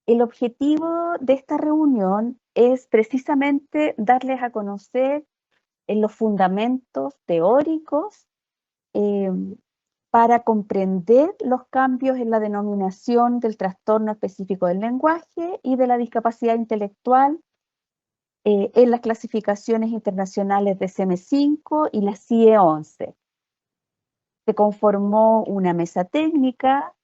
el objetivo de esta reunión es precisamente darles a conocer los fundamentos teóricos para comprender los cambios en la denominación del trastorno específico del lenguaje y de la discapacidad intelectual en las clasificaciones internacionales de CM5 y la CIE-11. Se conformó una mesa técnica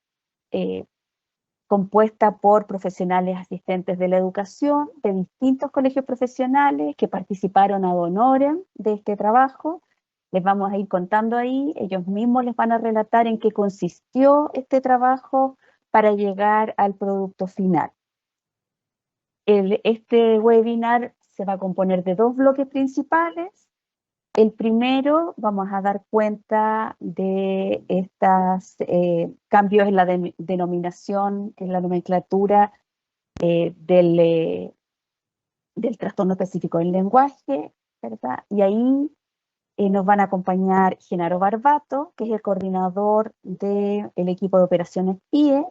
compuesta por profesionales asistentes de la educación de distintos colegios profesionales que participaron ad honorem de este trabajo. Les vamos a ir contando ahí, ellos mismos les van a relatar en qué consistió este trabajo para llegar al producto final. Este webinar se va a componer de 2 bloques principales. El primero, vamos a dar cuenta de estos cambios en la denominación, en la nomenclatura del trastorno específico del lenguaje, ¿verdad? Y ahí nos van a acompañar Genaro Barbato, que es el coordinador del equipo de operaciones PIE,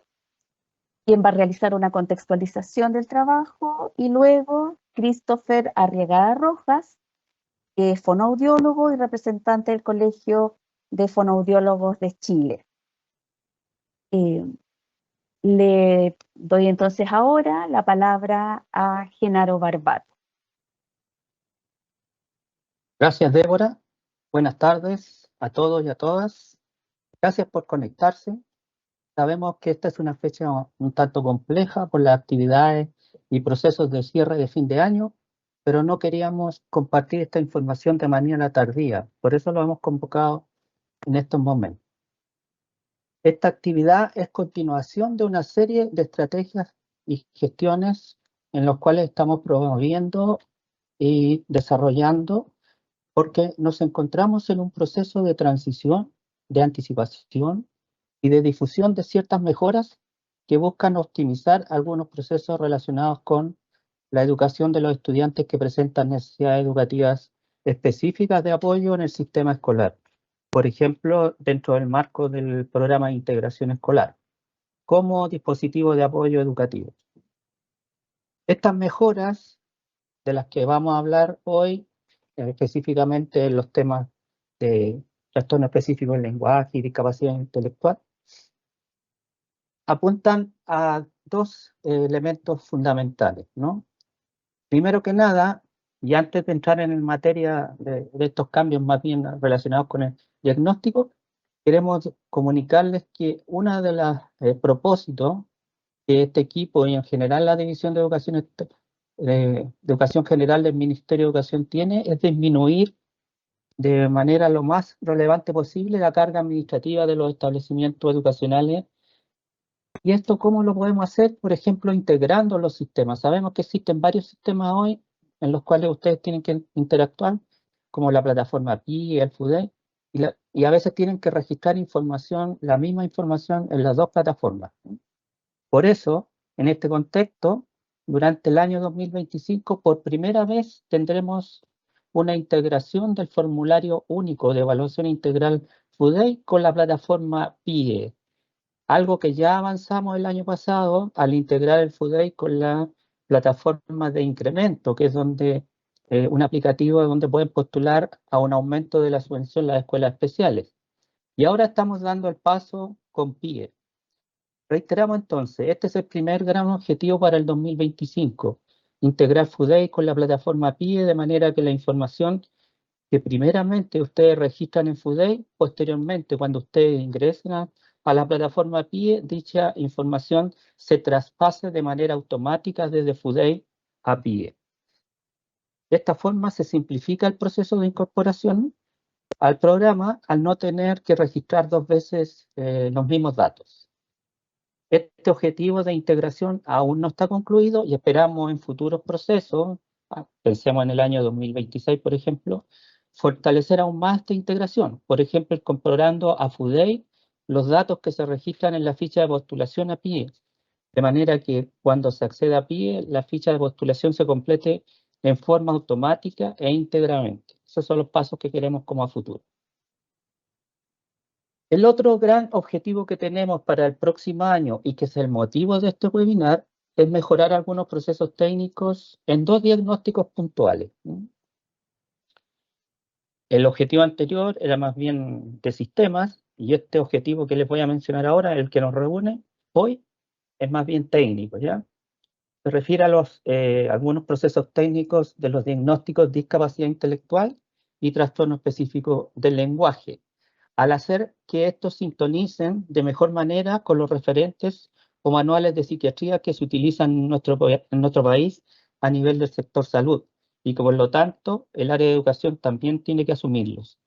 quien va a realizar una contextualización del trabajo, y luego Christopher Arriagada Rojas, que es fonoaudiólogo y representante del Colegio de Fonoaudiólogos de Chile. Le doy entonces ahora la palabra a Genaro Barbato. Gracias, Débora. Buenas tardes a todos y a todas. Gracias por conectarse. Sabemos que esta es una fecha un tanto compleja por las actividades y procesos de cierre de fin de año, pero no queríamos compartir esta información de manera tardía. Por eso lo hemos convocado en estos momentos. Esta actividad es continuación de una serie de estrategias y gestiones en las cuales estamos promoviendo y desarrollando, porque nos encontramos en un proceso de transición, de anticipación y de difusión de ciertas mejoras que buscan optimizar algunos procesos relacionados con la educación de los estudiantes que presentan necesidades educativas específicas de apoyo en el sistema escolar. Por ejemplo, dentro del marco del programa de integración escolar, como dispositivo de apoyo educativo. Estas mejoras de las que vamos a hablar hoy, específicamente en los temas de trastorno específico del lenguaje y discapacidad intelectual, apuntan a 2 elementos fundamentales, ¿no? Primero que nada, y antes de entrar en materia de estos cambios más bien relacionados con el diagnóstico, queremos comunicarles que uno de los propósitos que este equipo y en general la División de Educación General del Ministerio de Educación tiene es disminuir de manera lo más relevante posible la carga administrativa de los establecimientos educacionales. ¿Y esto cómo lo podemos hacer? Por ejemplo, integrando los sistemas. Sabemos que existen varios sistemas hoy en los cuales ustedes tienen que interactuar, como la plataforma PI, el FUDEI, y a veces tienen que registrar información, la misma información en las 2 plataformas. Por eso, en este contexto, durante el año 2025, por primera vez tendremos una integración del formulario único de evaluación integral FUDEI con la plataforma PIE. Algo que ya avanzamos el año pasado al integrar el FUDEI con la plataforma de incremento, que es donde un aplicativo donde pueden postular a un aumento de la subvención las escuelas especiales. Y ahora estamos dando el paso con PIE. Reiteramos entonces, este es el primer gran objetivo para el 2025, integrar FUDEI con la plataforma PIE de manera que la información que primeramente ustedes registran en FUDEI, posteriormente cuando ustedes ingresen a la plataforma PIE, dicha información se traspase de manera automática desde FUDEI a PIE. De esta forma se simplifica el proceso de incorporación al programa al no tener que registrar 2 veces los mismos datos. Este objetivo de integración aún no está concluido y esperamos en futuros procesos, pensemos en el año 2026 por ejemplo, fortalecer aún más esta integración, por ejemplo, incorporando a FUDEI los datos que se registran en la ficha de postulación a PIE, de manera que cuando se acceda a PIE, la ficha de postulación se complete en forma automática e íntegramente. Esos son los pasos que queremos como a futuro. El otro gran objetivo que tenemos para el próximo año y que es el motivo de este webinar es mejorar algunos procesos técnicos en 2 diagnósticos puntuales. El objetivo anterior era más bien de sistemas, y este objetivo que les voy a mencionar ahora, el que nos reúne hoy, es más bien técnico, ¿ya? Se refiere a algunos procesos técnicos de los diagnósticos de discapacidad intelectual y trastorno específico del lenguaje, al hacer que estos sintonicen de mejor manera con los referentes o manuales de psiquiatría que se utilizan en nuestro país a nivel del sector salud, y que por lo tanto el área de educación también tiene que asumirlos.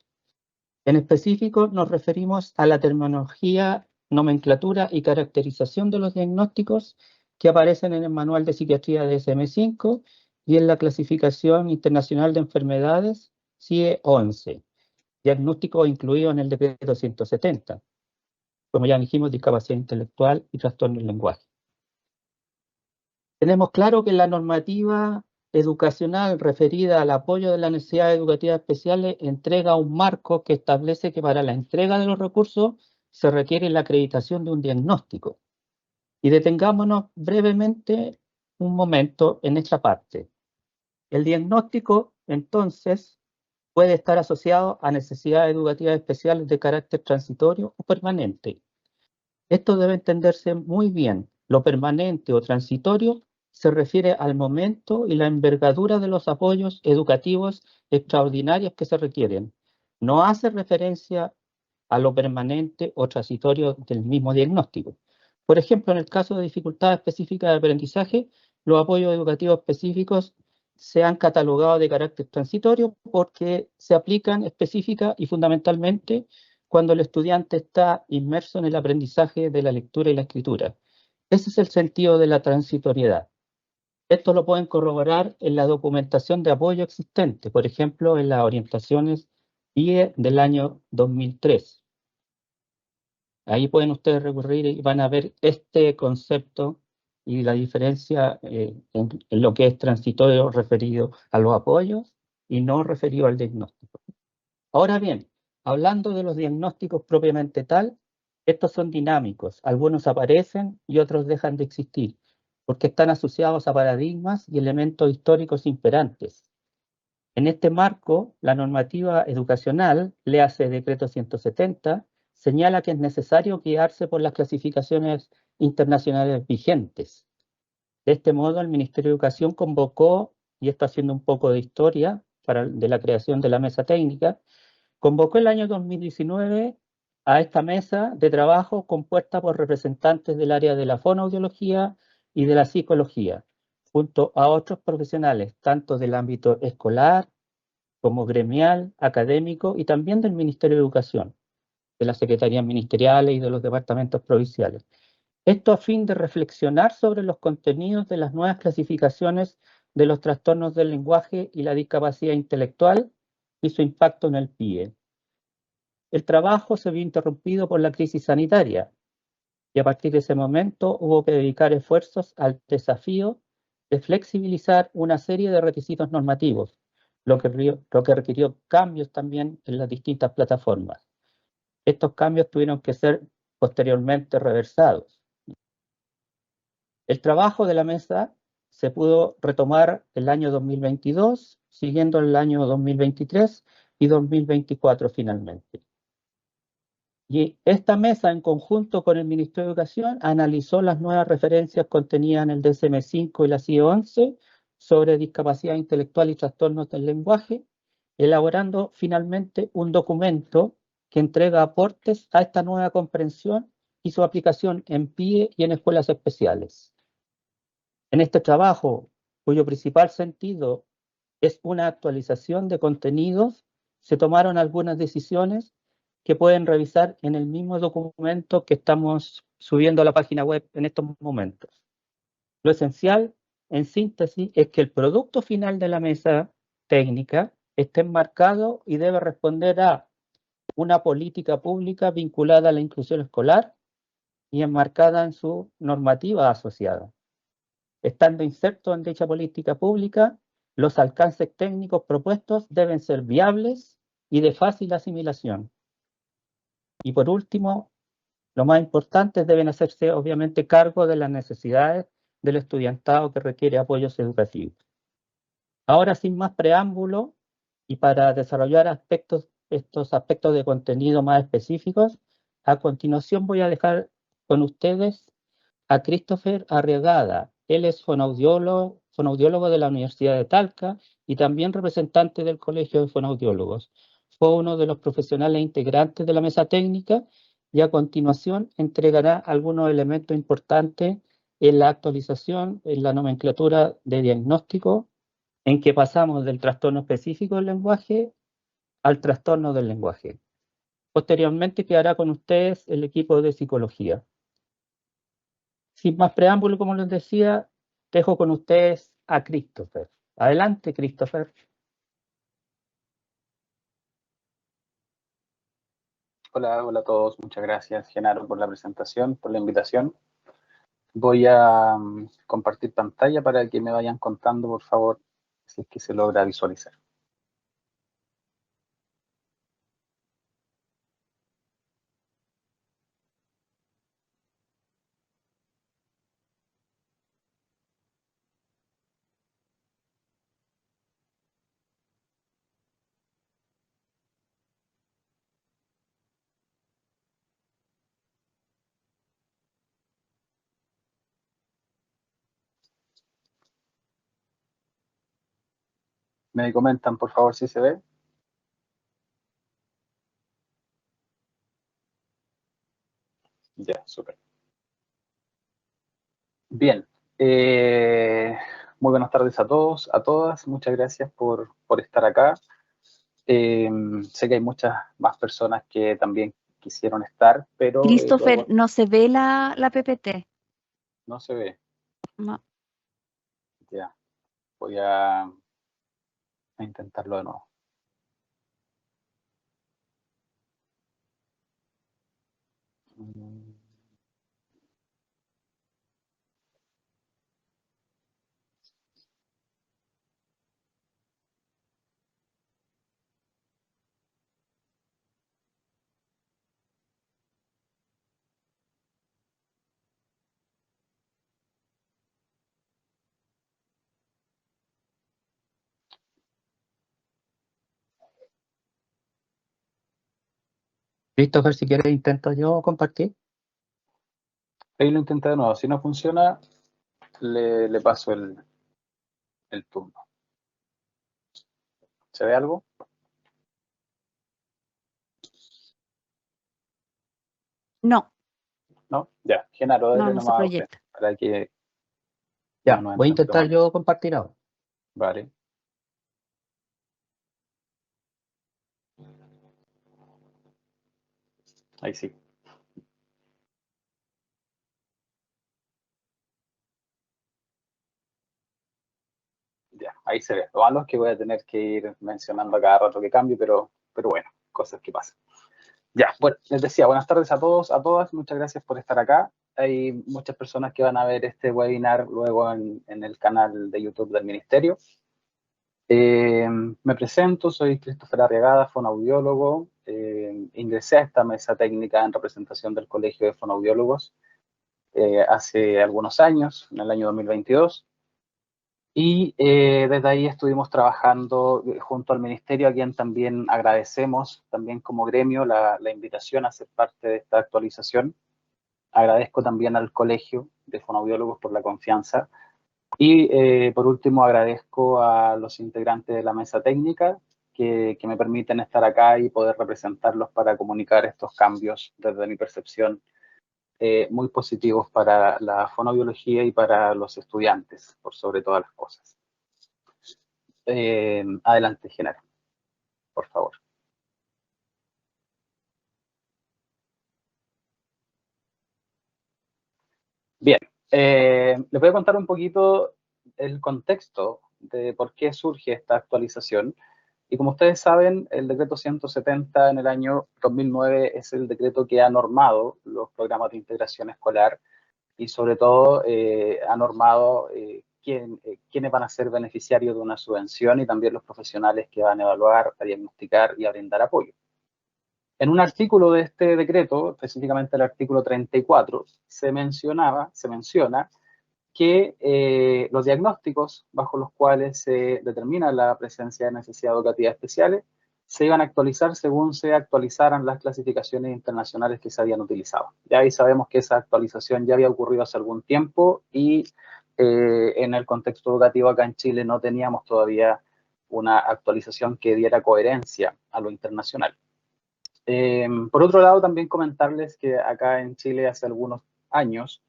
En específico nos referimos a la terminología, nomenclatura y caracterización de los diagnósticos que aparecen en el Manual de Psiquiatría de DSM-5 y en la Clasificación Internacional de Enfermedades CIE-11, diagnóstico incluido en el decreto 170, como ya dijimos, discapacidad intelectual y trastorno del lenguaje. Tenemos claro que la normativa educacional referida al apoyo de las necesidades educativas especiales entrega un marco que establece que para la entrega de los recursos se requiere la acreditación de un diagnóstico. Y detengámonos brevemente un momento en esta parte. El diagnóstico, entonces, puede estar asociado a necesidades educativas especiales de carácter transitorio o permanente. Esto debe entenderse muy bien. Lo permanente o transitorio se refiere al momento y la envergadura de los apoyos educativos extraordinarios que se requieren. No hace referencia a lo permanente o transitorio del mismo diagnóstico. Por ejemplo, en el caso de dificultades específicas de aprendizaje, los apoyos educativos específicos se han catalogado de carácter transitorio porque se aplican específica y fundamentalmente cuando el estudiante está inmerso en el aprendizaje de la lectura y la escritura. Ese es el sentido de la transitoriedad. Esto lo pueden corroborar en la documentación de apoyo existente, por ejemplo, en las orientaciones IE del año 2003. Ahí pueden ustedes recurrir y van a ver este concepto y la diferencia en lo que es transitorio referido a los apoyos y no referido al diagnóstico. Ahora bien, hablando de los diagnósticos propiamente tal, estos son dinámicos. Algunos aparecen y otros dejan de existir, porque están asociados a paradigmas y elementos históricos imperantes. En este marco, la normativa educacional, léase Decreto 170, señala que es necesario guiarse por las clasificaciones internacionales vigentes. De este modo, el Ministerio de Educación convocó, y está haciendo un poco de historia de la creación de la mesa técnica, convocó el año 2019 a esta mesa de trabajo compuesta por representantes del área de la fonoaudiología y de la psicología, junto a otros profesionales, tanto del ámbito escolar como gremial, académico y también del Ministerio de Educación, de las secretarías ministeriales y de los departamentos provinciales. Esto a fin de reflexionar sobre los contenidos de las nuevas clasificaciones de los trastornos del lenguaje y la discapacidad intelectual y su impacto en el PIE. El trabajo se vio interrumpido por la crisis sanitaria y a partir de ese momento hubo que dedicar esfuerzos al desafío de flexibilizar una serie de requisitos normativos, lo que requirió cambios también en las distintas plataformas. Estos cambios tuvieron que ser posteriormente reversados. El trabajo de la mesa se pudo retomar el año 2022, siguiendo el año 2023 y 2024 finalmente. Y esta mesa, en conjunto con el Ministerio de Educación, analizó las nuevas referencias contenidas en el DSM-5 y la CIE-11 sobre discapacidad intelectual y trastornos del lenguaje, elaborando finalmente un documento que entrega aportes a esta nueva comprensión y su aplicación en PIE y en escuelas especiales. En este trabajo, cuyo principal sentido es una actualización de contenidos, se tomaron algunas decisiones que pueden revisar en el mismo documento que estamos subiendo a la página web en estos momentos. Lo esencial, en síntesis, es que el producto final de la mesa técnica esté enmarcado y debe responder a una política pública vinculada a la inclusión escolar y enmarcada en su normativa asociada. Estando inserto en dicha política pública, los alcances técnicos propuestos deben ser viables y de fácil asimilación. Y por último, lo más importante, deben hacerse obviamente cargo de las necesidades del estudiantado que requiere apoyos educativos. Ahora, sin más preámbulo, y para desarrollar estos aspectos de contenido más específicos, a continuación voy a dejar con ustedes a Christopher Arriagada. Él es fonoaudiólogo de la Universidad de Talca y también representante del Colegio de Fonoaudiólogos. Fue uno de los profesionales integrantes de la mesa técnica y a continuación entregará algunos elementos importantes en la actualización, en la nomenclatura de diagnóstico, en que pasamos del trastorno específico del lenguaje al trastorno del lenguaje. Posteriormente quedará con ustedes el equipo de psicología. Sin más preámbulo, como les decía, dejo con ustedes a Christopher. Adelante, Christopher. Hola a todos. Muchas gracias, Genaro, por la presentación, por la invitación. Voy a compartir pantalla para que me vayan contando, por favor, si es que se logra visualizar. ¿Me comentan, por favor, si se ve? Ya, súper. Bien. Muy buenas tardes a todos, a todas. Muchas gracias por estar acá. Sé que hay muchas más personas que también quisieron estar, pero Christopher, no se ve la PPT. no se ve. No. Ya, voy a intentarlo de nuevo. Christopher, si quieres, intento yo compartir. Ahí lo intenté de nuevo. Si no funciona, le paso el turno. ¿Se ve algo? No. ¿No? Ya, Genaro, dale No se nomás a usted, proyecta. para que Ya, no nos voy a entremos intentar mal. yo compartir ahora. Vale. Ahí sí. Ya, ahí se ve. Lo malo es que voy a tener que ir mencionando a cada rato que cambio, pero bueno, cosas que pasan. Ya, bueno, les decía, buenas tardes a todos, a todas. Muchas gracias por estar acá. Hay muchas personas que van a ver este webinar luego en el canal de YouTube del Ministerio. Me presento, soy Christopher Arriagada, fonoaudiólogo. Ingresé a esta mesa técnica en representación del Colegio de Fonoaudiólogos hace algunos años, en el año 2022. Y desde ahí estuvimos trabajando junto al Ministerio, a quien también agradecemos, también como gremio, la invitación a ser parte de esta actualización. Agradezco también al Colegio de Fonoaudiólogos por la confianza. Y por último, agradezco a los integrantes de la mesa técnica que me permiten estar acá y poder representarlos para comunicar estos cambios desde mi percepción muy positivos para la fonoaudiología y para los estudiantes, por sobre todas las cosas. Adelante, Genaro, por favor. Bien, les voy a contar un poquito el contexto de por qué surge esta actualización. Y como ustedes saben, el decreto 170 en el año 2009 es el decreto que ha normado los programas de integración escolar y sobre todo ha normado quiénes van a ser beneficiarios de una subvención y también los profesionales que van a evaluar, a diagnosticar y a brindar apoyo. En un artículo de este decreto, específicamente el artículo 34, se menciona que los diagnósticos bajo los cuales se determina la presencia de necesidades educativas especiales se iban a actualizar según se actualizaran las clasificaciones internacionales que se habían utilizado. Ya ahí sabemos que esa actualización ya había ocurrido hace algún tiempo y en el contexto educativo acá en Chile no teníamos todavía una actualización que diera coherencia a lo internacional. Por otro lado, también comentarles que acá en Chile hace algunos años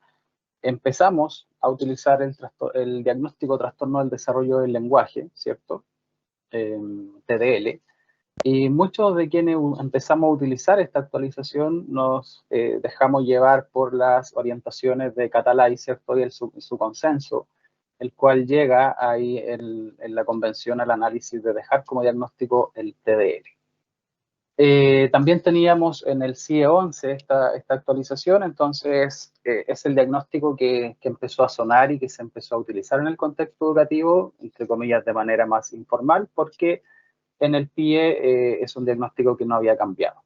empezamos a utilizar el diagnóstico trastorno del desarrollo del lenguaje, ¿cierto? TDL. Y muchos de quienes empezamos a utilizar esta actualización nos dejamos llevar por las orientaciones de Catalay, ¿cierto? Y su consenso, el cual llega ahí en la convención al análisis de dejar como diagnóstico el TDL. También teníamos en el CIE 11 esta actualización, entonces es el diagnóstico que empezó a sonar y que se empezó a utilizar en el contexto educativo, entre comillas, de manera más informal, porque en el PIE es un diagnóstico que no había cambiado.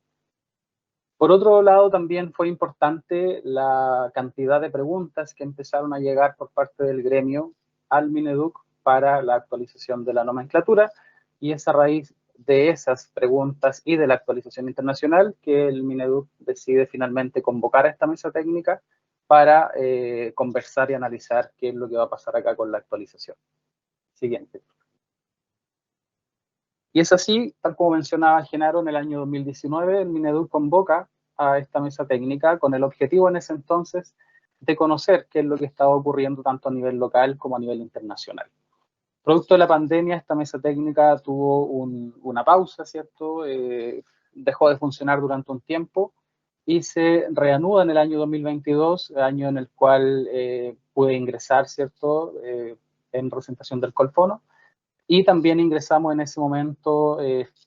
Por otro lado, también fue importante la cantidad de preguntas que empezaron a llegar por parte del gremio al Mineduc para la actualización de la nomenclatura, y es a raíz de esas preguntas y de la actualización internacional que el Mineduc decide finalmente convocar a esta mesa técnica para conversar y analizar qué es lo que va a pasar acá con la actualización. Siguiente. Y es así, tal como mencionaba Genaro, en el año 2019 el Mineduc convoca a esta mesa técnica con el objetivo en ese entonces de conocer qué es lo que estaba ocurriendo tanto a nivel local como a nivel internacional. Producto de la pandemia, esta mesa técnica tuvo una pausa, ¿cierto? Dejó de funcionar durante un tiempo y se reanuda en el año 2022, año en el cual pude ingresar, ¿cierto? En representación del Colfono. Y también ingresamos en ese momento,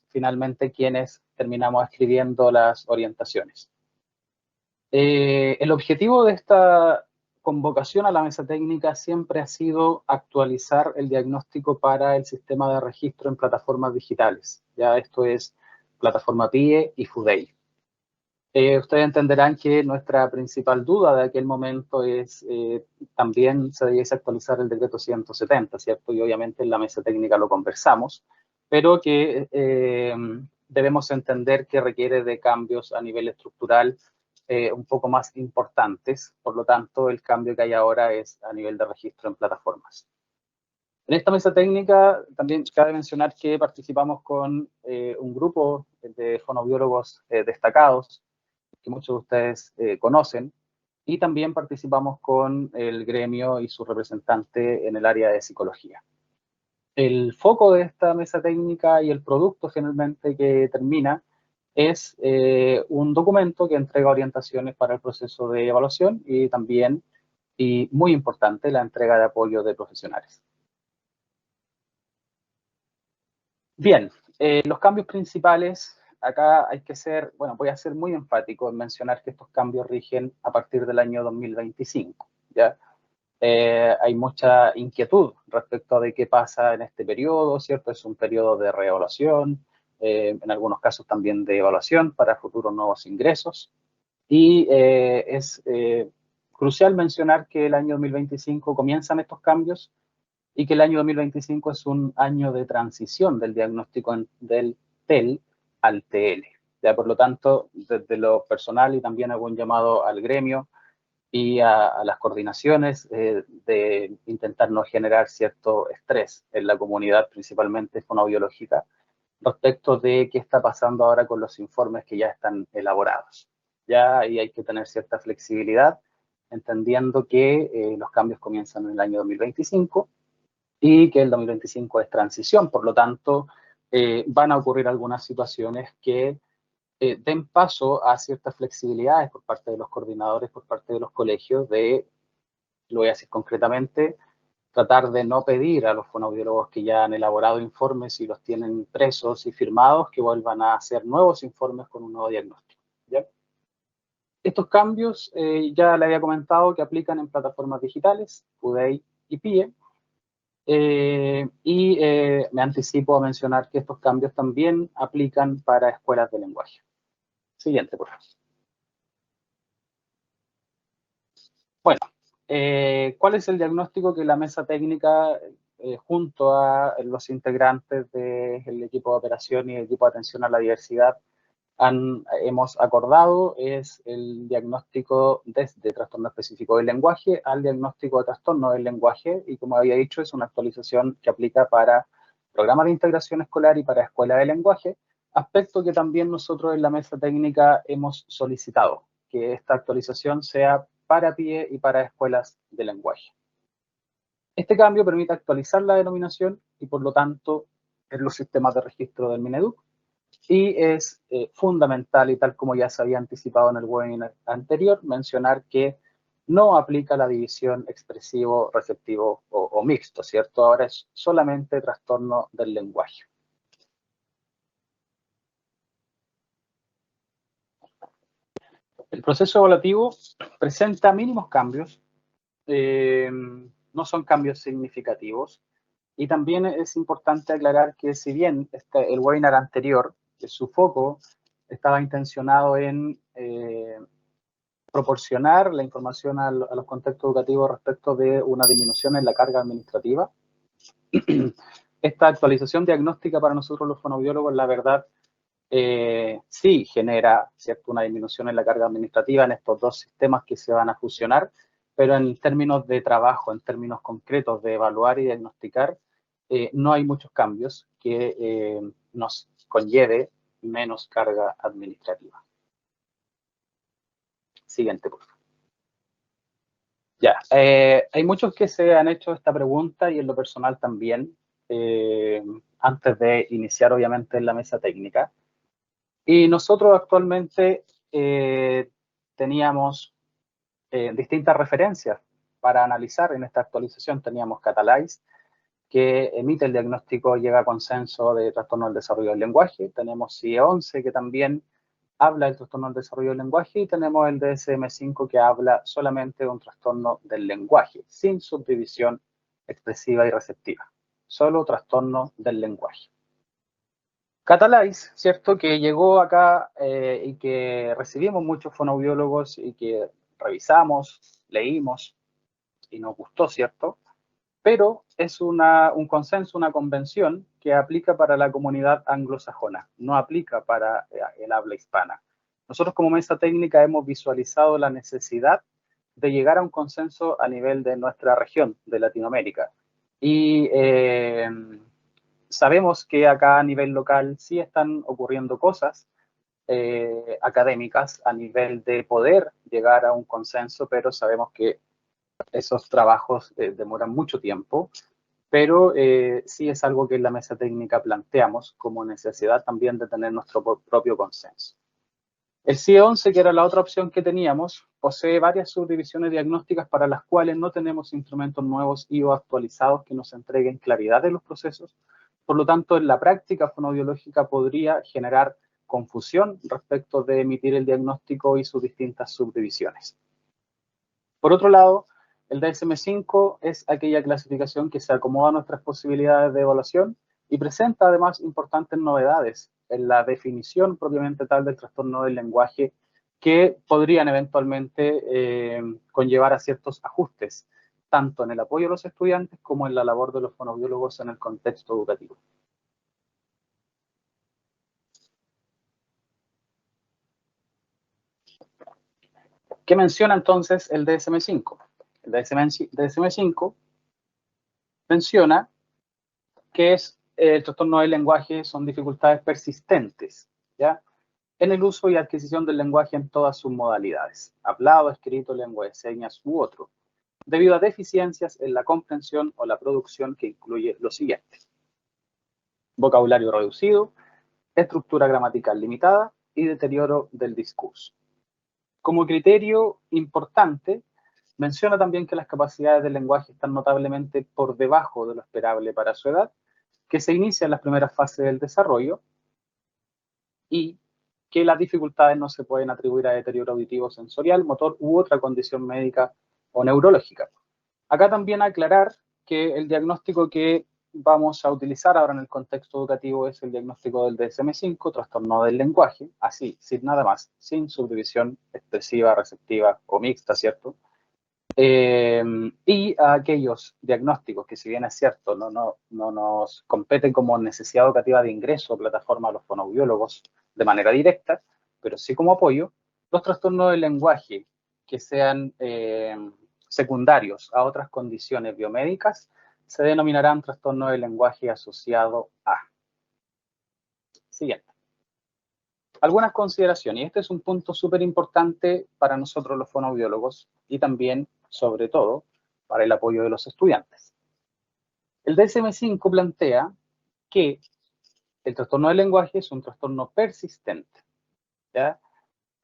finalmente, quienes terminamos escribiendo las orientaciones. El objetivo de esta convocación a la mesa técnica siempre ha sido actualizar el diagnóstico para el sistema de registro en plataformas digitales. Ya esto es plataforma PIE y FUDEI. Ustedes entenderán que nuestra principal duda de aquel momento es también se debiese actualizar el decreto 170, ¿cierto? Y obviamente en la mesa técnica lo conversamos, pero que debemos entender que requiere de cambios a nivel estructural un poco más importantes. Por lo tanto, el cambio que hay ahora es a nivel de registro en plataformas. En esta mesa técnica también cabe mencionar que participamos con un grupo de fonoaudiólogos destacados, que muchos de ustedes conocen, y también participamos con el gremio y su representante en el área de psicología. El foco de esta mesa técnica y el producto finalmente que termina es un documento que entrega orientaciones para el proceso de evaluación y también, y muy importante, la entrega de apoyo de profesionales. Bien, los cambios principales. Acá hay que ser, bueno, voy a ser muy enfático en mencionar que estos cambios rigen a partir del año 2025, ¿ya? Hay mucha inquietud respecto a de qué pasa en este periodo, ¿cierto? Es un periodo de reevaluación, en algunos casos también de evaluación para futuros nuevos ingresos. Y es crucial mencionar que el año 2025 comienzan estos cambios y que el año 2025 es un año de transición del diagnóstico del TEL al TL. Ya, por lo tanto, desde lo personal y también hago un llamado al gremio y a las coordinaciones de intentar no generar cierto estrés en la comunidad, principalmente fonoaudiológica, respecto de qué está pasando ahora con los informes que ya están elaborados. Ya ahí hay que tener cierta flexibilidad, entendiendo que los cambios comienzan en el año 2025 y que el 2025 es transición, por lo tanto, van a ocurrir algunas situaciones que den paso a ciertas flexibilidades por parte de los coordinadores, por parte de los colegios, lo voy a decir concretamente, tratar de no pedir a los fonoaudiólogos que ya han elaborado informes y los tienen impresos y firmados que vuelvan a hacer nuevos informes con un nuevo diagnóstico, ¿ya? Estos cambios ya le había comentado que aplican en plataformas digitales, FUDEI y PIE, me anticipo a mencionar que estos cambios también aplican para escuelas de lenguaje. Siguiente, por favor. Bueno, ¿Cuál es el diagnóstico que la mesa técnica, junto a los integrantes del equipo de operación y el equipo de atención a la diversidad, hemos acordado? Es el diagnóstico desde trastorno específico del lenguaje al diagnóstico de trastorno del lenguaje, y como había dicho, es una actualización que aplica para programas de integración escolar y para escuela de lenguaje, aspecto que también nosotros en la mesa técnica hemos solicitado, que esta actualización sea para PIE y para escuelas de lenguaje. Este cambio permite actualizar la denominación y, por lo tanto, en los sistemas de registro del Mineduc, y es fundamental, y tal como ya se había anticipado en el webinar anterior, mencionar que no aplica la división expresivo, receptivo o mixto, ¿cierto? Ahora es solamente trastorno del lenguaje. El proceso evaluativo presenta mínimos cambios, no son cambios significativos, y también es importante aclarar que si bien el webinar anterior, que su foco estaba intencionado en proporcionar la información a los contextos educativos respecto de una disminución en la carga administrativa, esta actualización diagnóstica para nosotros los fonoaudiólogos, la verdad, sí genera, ¿cierto?, una disminución en la carga administrativa en estos dos sistemas que se van a fusionar, pero en términos de trabajo, en términos concretos de evaluar y diagnosticar, no hay muchos cambios que nos conlleve menos carga administrativa. Siguiente, por favor. Ya, hay muchos que se han hecho esta pregunta, y en lo personal también, antes de iniciar obviamente en la mesa técnica. Y nosotros actualmente teníamos distintas referencias para analizar en esta actualización. Teníamos Catalyze, que emite el diagnóstico, llega a consenso de trastorno del desarrollo del lenguaje. Tenemos CIE-11, que también habla del trastorno del desarrollo del lenguaje, y tenemos el DSM-5, que habla solamente de un trastorno del lenguaje, sin subdivisión expresiva y receptiva, solo trastorno del lenguaje. Catalyze, ¿cierto?, que llegó acá y que recibimos muchos fonoaudiólogos y que revisamos, leímos y nos gustó, ¿cierto? Pero es un consenso, una convención que aplica para la comunidad anglosajona, no aplica para el habla hispana. Nosotros como mesa técnica hemos visualizado la necesidad de llegar a un consenso a nivel de nuestra región, de Latinoamérica. Y sabemos que acá a nivel local sí están ocurriendo cosas académicas a nivel de poder llegar a un consenso, pero sabemos que esos trabajos demoran mucho tiempo, pero sí es algo que en la mesa técnica planteamos como necesidad también de tener nuestro propio consenso. El CIE-11, que era la otra opción que teníamos, posee varias subdivisiones diagnósticas para las cuales no tenemos instrumentos nuevos y o actualizados que nos entreguen claridad de los procesos. Por lo tanto, en la práctica fonoaudiológica podría generar confusión respecto de emitir el diagnóstico y sus distintas subdivisiones. Por otro lado, el DSM-5 es aquella clasificación que se acomoda a nuestras posibilidades de evaluación y presenta además importantes novedades en la definición propiamente tal del trastorno del lenguaje, que podrían eventualmente conllevar a ciertos ajustes, tanto en el apoyo a los estudiantes como en la labor de los fonoaudiólogos en el contexto educativo. ¿Qué menciona entonces el DSM-5? El DSM-5 menciona que es el trastorno del lenguaje son dificultades persistentes, ¿ya?, en el uso y adquisición del lenguaje en todas sus modalidades, hablado, escrito, lengua de señas u otro, debido a deficiencias en la comprensión o la producción que incluye lo siguiente: vocabulario reducido, estructura gramatical limitada y deterioro del discurso. Como criterio importante, menciona también que las capacidades del lenguaje están notablemente por debajo de lo esperable para su edad, que se inicia en las primeras fases del desarrollo, y que las dificultades no se pueden atribuir a deterioro auditivo, sensorial, motor u otra condición médica o neurológica. Acá también aclarar que el diagnóstico que vamos a utilizar ahora en el contexto educativo es el diagnóstico del DSM-5, trastorno del lenguaje, así, sin nada más, sin subdivisión expresiva, receptiva o mixta, ¿cierto? Y a aquellos diagnósticos que, si bien es cierto, no nos competen como necesidad educativa de ingreso a plataforma de los fonoaudiólogos de manera directa, pero sí como apoyo, los trastornos del lenguaje que sean secundarios a otras condiciones biomédicas se denominarán trastorno del lenguaje asociado a. Siguiente. Algunas consideraciones, y este es un punto súper importante para nosotros los fonoaudiólogos y también, sobre todo, para el apoyo de los estudiantes. El DSM-5 plantea que el trastorno del lenguaje es un trastorno persistente, ¿ya?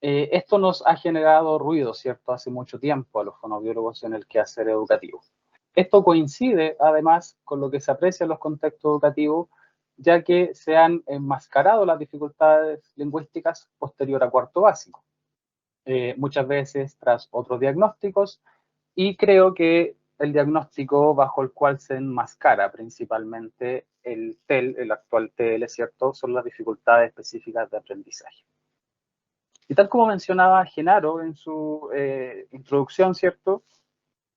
Esto nos ha generado ruido, ¿cierto?, hace mucho tiempo a los fonoaudiólogos en el quehacer educativo. Esto coincide, además, con lo que se aprecia en los contextos educativos, ya que se han enmascarado las dificultades lingüísticas posterior a cuarto básico, muchas veces tras otros diagnósticos, y creo que el diagnóstico bajo el cual se enmascara principalmente el TEL, el actual TL, ¿cierto?, son las dificultades específicas de aprendizaje. Y tal como mencionaba Genaro en su introducción, ¿cierto?,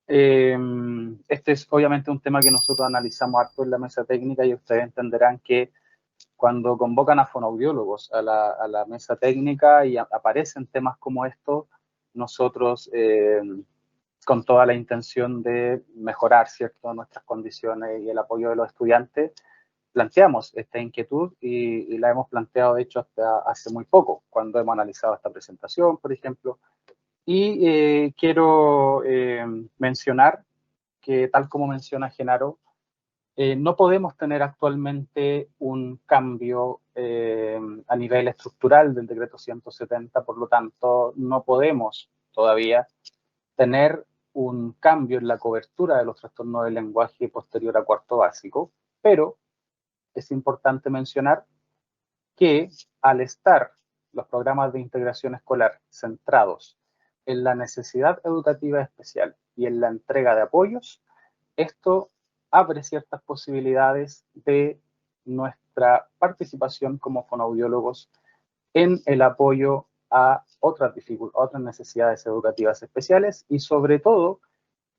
este es obviamente un tema que nosotros analizamos harto en la mesa técnica, y ustedes entenderán que cuando convocan a fonoaudiólogos a la mesa técnica y aparecen temas como estos, nosotros, con toda la intención de mejorar, ¿cierto?, nuestras condiciones y el apoyo de los estudiantes, planteamos esta inquietud y la hemos planteado, de hecho, hasta hace muy poco, cuando hemos analizado esta presentación, por ejemplo. Y quiero mencionar que, tal como menciona Genaro, no podemos tener actualmente un cambio a nivel estructural del decreto 170, por lo tanto, no podemos todavía tener un cambio en la cobertura de los trastornos del lenguaje posterior a cuarto básico, pero es importante mencionar que, al estar los programas de integración escolar centrados en la necesidad educativa especial y en la entrega de apoyos, esto abre ciertas posibilidades de nuestra participación como fonoaudiólogos en el apoyo a otras necesidades educativas especiales, y sobre todo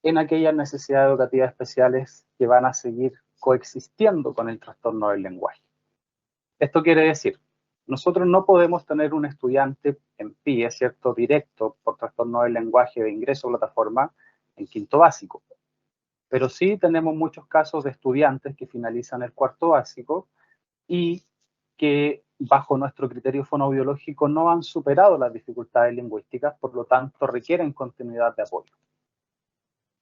en aquellas necesidades educativas especiales que van a seguir coexistiendo con el trastorno del lenguaje. Esto quiere decir, nosotros no podemos tener un estudiante en PIE, ¿cierto?, directo por trastorno del lenguaje de ingreso a plataforma en quinto básico, pero sí tenemos muchos casos de estudiantes que finalizan el cuarto básico y que, bajo nuestro criterio fonoaudiológico, no han superado las dificultades lingüísticas, por lo tanto requieren continuidad de apoyo.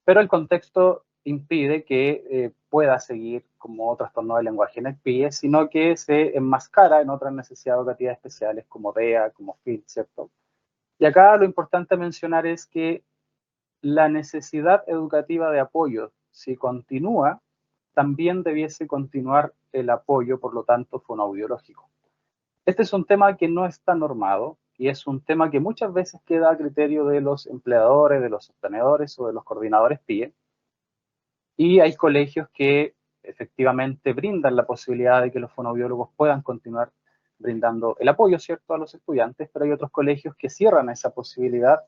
Pero el contexto impide que pueda seguir como trastorno del lenguaje en el PIE, sino que se enmascara en otras necesidades educativas especiales como DEA, como FIL, ¿cierto? Y acá lo importante mencionar es que la necesidad educativa de apoyo, si continúa, también debiese continuar el apoyo, por lo tanto, fonoaudiológico. Este es un tema que no está normado y es un tema que muchas veces queda a criterio de los empleadores, de los sostenedores o de los coordinadores PIE. Y hay colegios que efectivamente brindan la posibilidad de que los fonoaudiólogos puedan continuar brindando el apoyo, ¿cierto?, a los estudiantes, pero hay otros colegios que cierran esa posibilidad,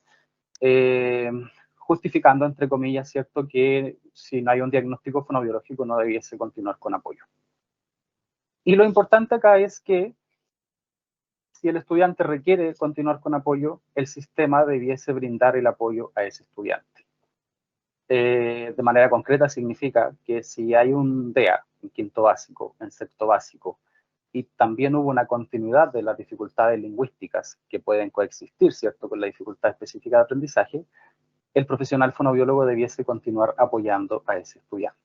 justificando, entre comillas, ¿cierto?, que si no hay un diagnóstico fonoaudiológico no debiese continuar con apoyo. Y lo importante acá es que, si el estudiante requiere continuar con apoyo, el sistema debiese brindar el apoyo a ese estudiante. De manera concreta significa que si hay un DEA en quinto básico, en sexto básico, y también hubo una continuidad de las dificultades lingüísticas que pueden coexistir, ¿cierto?, con la dificultad específica de aprendizaje, el profesional fonoaudiólogo debiese continuar apoyando a ese estudiante.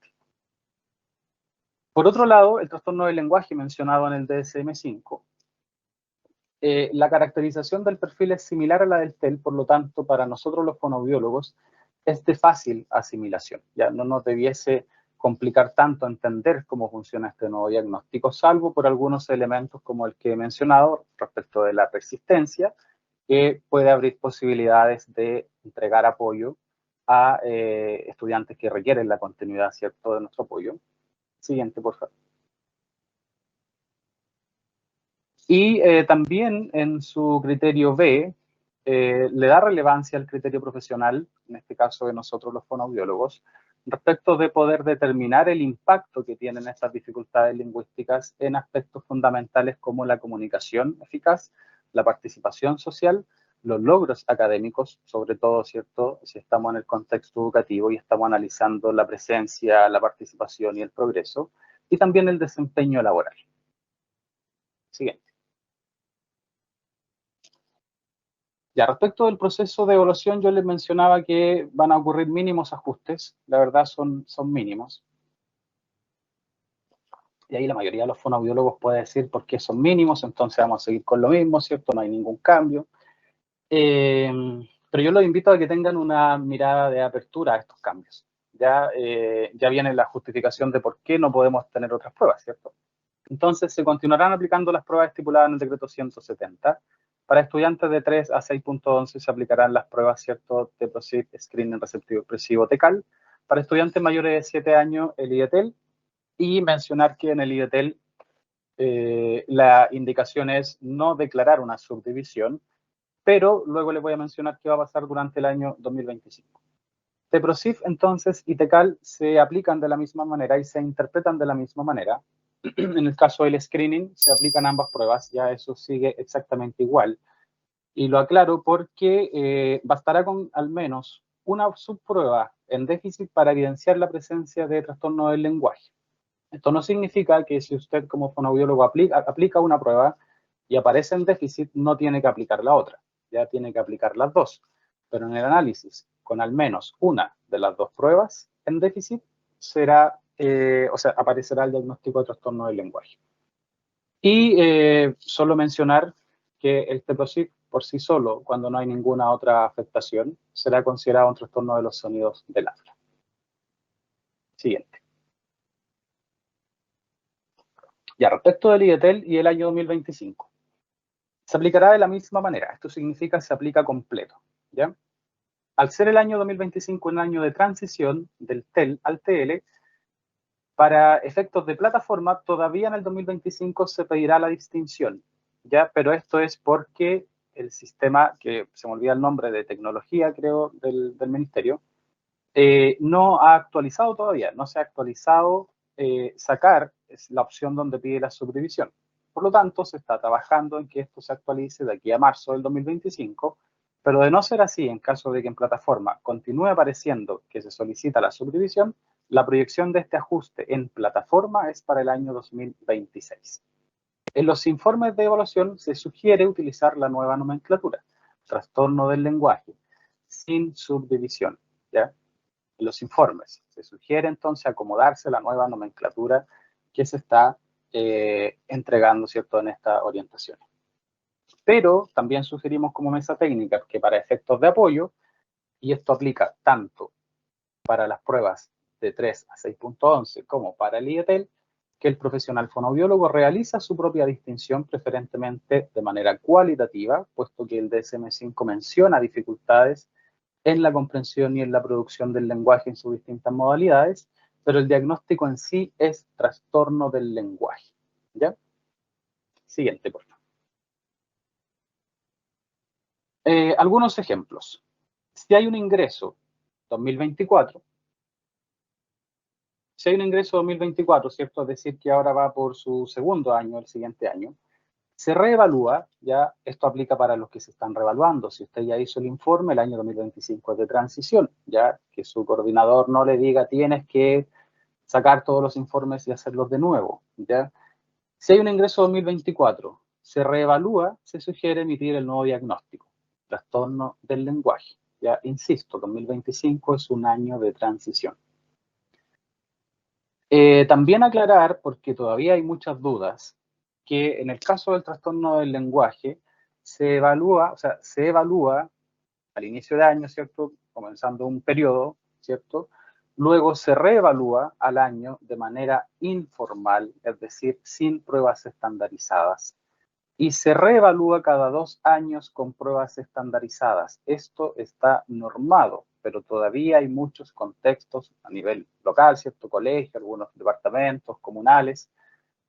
Por otro lado, el trastorno del lenguaje mencionado en el DSM-5, la caracterización del perfil es similar a la del TEL, por lo tanto, para nosotros los fonoaudiólogos es de fácil asimilación. Ya no nos debiese complicar tanto entender cómo funciona este nuevo diagnóstico, salvo por algunos elementos como el que he mencionado respecto de la persistencia, que puede abrir posibilidades de entregar apoyo a estudiantes que requieren la continuidad, ¿cierto?, de nuestro apoyo. Siguiente, por favor. Y también en su criterio B, le da relevancia al criterio profesional, en este caso de nosotros los fonoaudiólogos, respecto de poder determinar el impacto que tienen estas dificultades lingüísticas en aspectos fundamentales como la comunicación eficaz, la participación social, los logros académicos, sobre todo, ¿cierto?, si estamos en el contexto educativo y estamos analizando la presencia, la participación y el progreso, y también el desempeño laboral. Siguiente. Ya, respecto del proceso de evaluación, yo les mencionaba que van a ocurrir mínimos ajustes, la verdad son mínimos. Y ahí la mayoría de los fonoaudiólogos puede decir por qué son mínimos, entonces vamos a seguir con lo mismo, ¿cierto? No hay ningún cambio. Pero yo los invito a que tengan una mirada de apertura a estos cambios. Ya viene la justificación de por qué no podemos tener otras pruebas, ¿cierto? Entonces, se continuarán aplicando las pruebas estipuladas en el decreto 170. Para estudiantes de 3 a 6.11 se aplicarán las pruebas, ¿cierto?, de PROSIF, Screening Receptivo Expresivo, TECAL. Para estudiantes mayores de 7 años, el IDETEL. Y mencionar que en el IDETEL la indicación es no declarar una subdivisión, pero luego les voy a mencionar qué va a pasar durante el año 2025. TEPROSIF, entonces, y TECAL se aplican de la misma manera y se interpretan de la misma manera. En el caso del screening, se aplican ambas pruebas, ya eso sigue exactamente igual. Y lo aclaro porque bastará con al menos una subprueba en déficit para evidenciar la presencia de trastorno del lenguaje. Esto no significa que si usted como fonoaudiólogo aplica una prueba y aparece en déficit, no tiene que aplicar la otra, ya tiene que aplicar las dos. Pero en el análisis, con al menos una de las dos pruebas en déficit, aparecerá el diagnóstico de trastorno del lenguaje. Y solo mencionar que el TEPROSIF por sí solo, cuando no hay ninguna otra afectación, será considerado un trastorno de los sonidos del habla. Siguiente. Ya, respecto del IDETEL y el año 2025. Se aplicará de la misma manera. Esto significa se aplica completo, ¿ya? Al ser el año 2025 un año de transición del TEL al TL, para efectos de plataforma, todavía en el 2025 se pedirá la distinción, ¿ya? Pero esto es porque el sistema, que se me olvida el nombre de tecnología, creo, del ministerio, no ha actualizado todavía, no se ha actualizado sacar es la opción donde pide la subdivisión. Por lo tanto, se está trabajando en que esto se actualice de aquí a marzo del 2025, pero de no ser así, en caso de que en plataforma continúe apareciendo que se solicita la subdivisión, la proyección de este ajuste en plataforma es para el año 2026. En los informes de evaluación se sugiere utilizar la nueva nomenclatura, trastorno del lenguaje, sin subdivisión, ¿ya? En los informes se sugiere entonces acomodarse a la nueva nomenclatura que se está entregando, ¿cierto?, en esta orientación. Pero también sugerimos como mesa técnica que para efectos de apoyo, y esto aplica tanto para las pruebas de 3 a 6.11 como para el IDETEL, que el profesional fonoaudiólogo realiza su propia distinción preferentemente de manera cualitativa, puesto que el DSM-5 menciona dificultades en la comprensión y en la producción del lenguaje en sus distintas modalidades, pero el diagnóstico en sí es trastorno del lenguaje, ¿ya? Siguiente, por favor. Algunos ejemplos. Si hay un ingreso 2024, ¿cierto? Es decir, que ahora va por su segundo año, el siguiente año, se reevalúa, ya esto aplica para los que se están reevaluando. Si usted ya hizo el informe, el año 2025 es de transición, ya que su coordinador no le diga tienes que sacar todos los informes y hacerlos de nuevo, ¿ya? Si hay un ingreso 2024, se reevalúa, se sugiere emitir el nuevo diagnóstico, trastorno del lenguaje. Ya, insisto, 2025 es un año de transición. También aclarar, porque todavía hay muchas dudas, que en el caso del trastorno del lenguaje se evalúa al inicio de año, ¿cierto? Comenzando un periodo, ¿cierto? Luego se reevalúa al año de manera informal, es decir, sin pruebas estandarizadas. Y se reevalúa cada 2 años con pruebas estandarizadas. Esto está normado, pero todavía hay muchos contextos a nivel local, ¿cierto? Colegio, algunos departamentos comunales,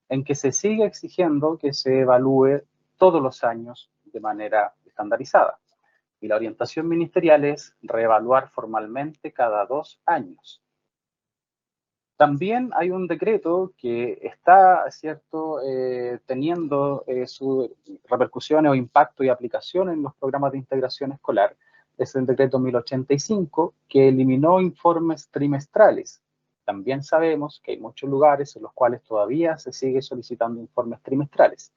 en que se sigue exigiendo que se evalúe todos los años de manera estandarizada. Y la orientación ministerial es reevaluar formalmente cada 2 años. También hay un decreto que está, ¿cierto?, teniendo sus repercusiones o impacto y aplicación en los programas de integración escolar. Es el decreto 1085, que eliminó informes trimestrales. También sabemos que hay muchos lugares en los cuales todavía se sigue solicitando informes trimestrales.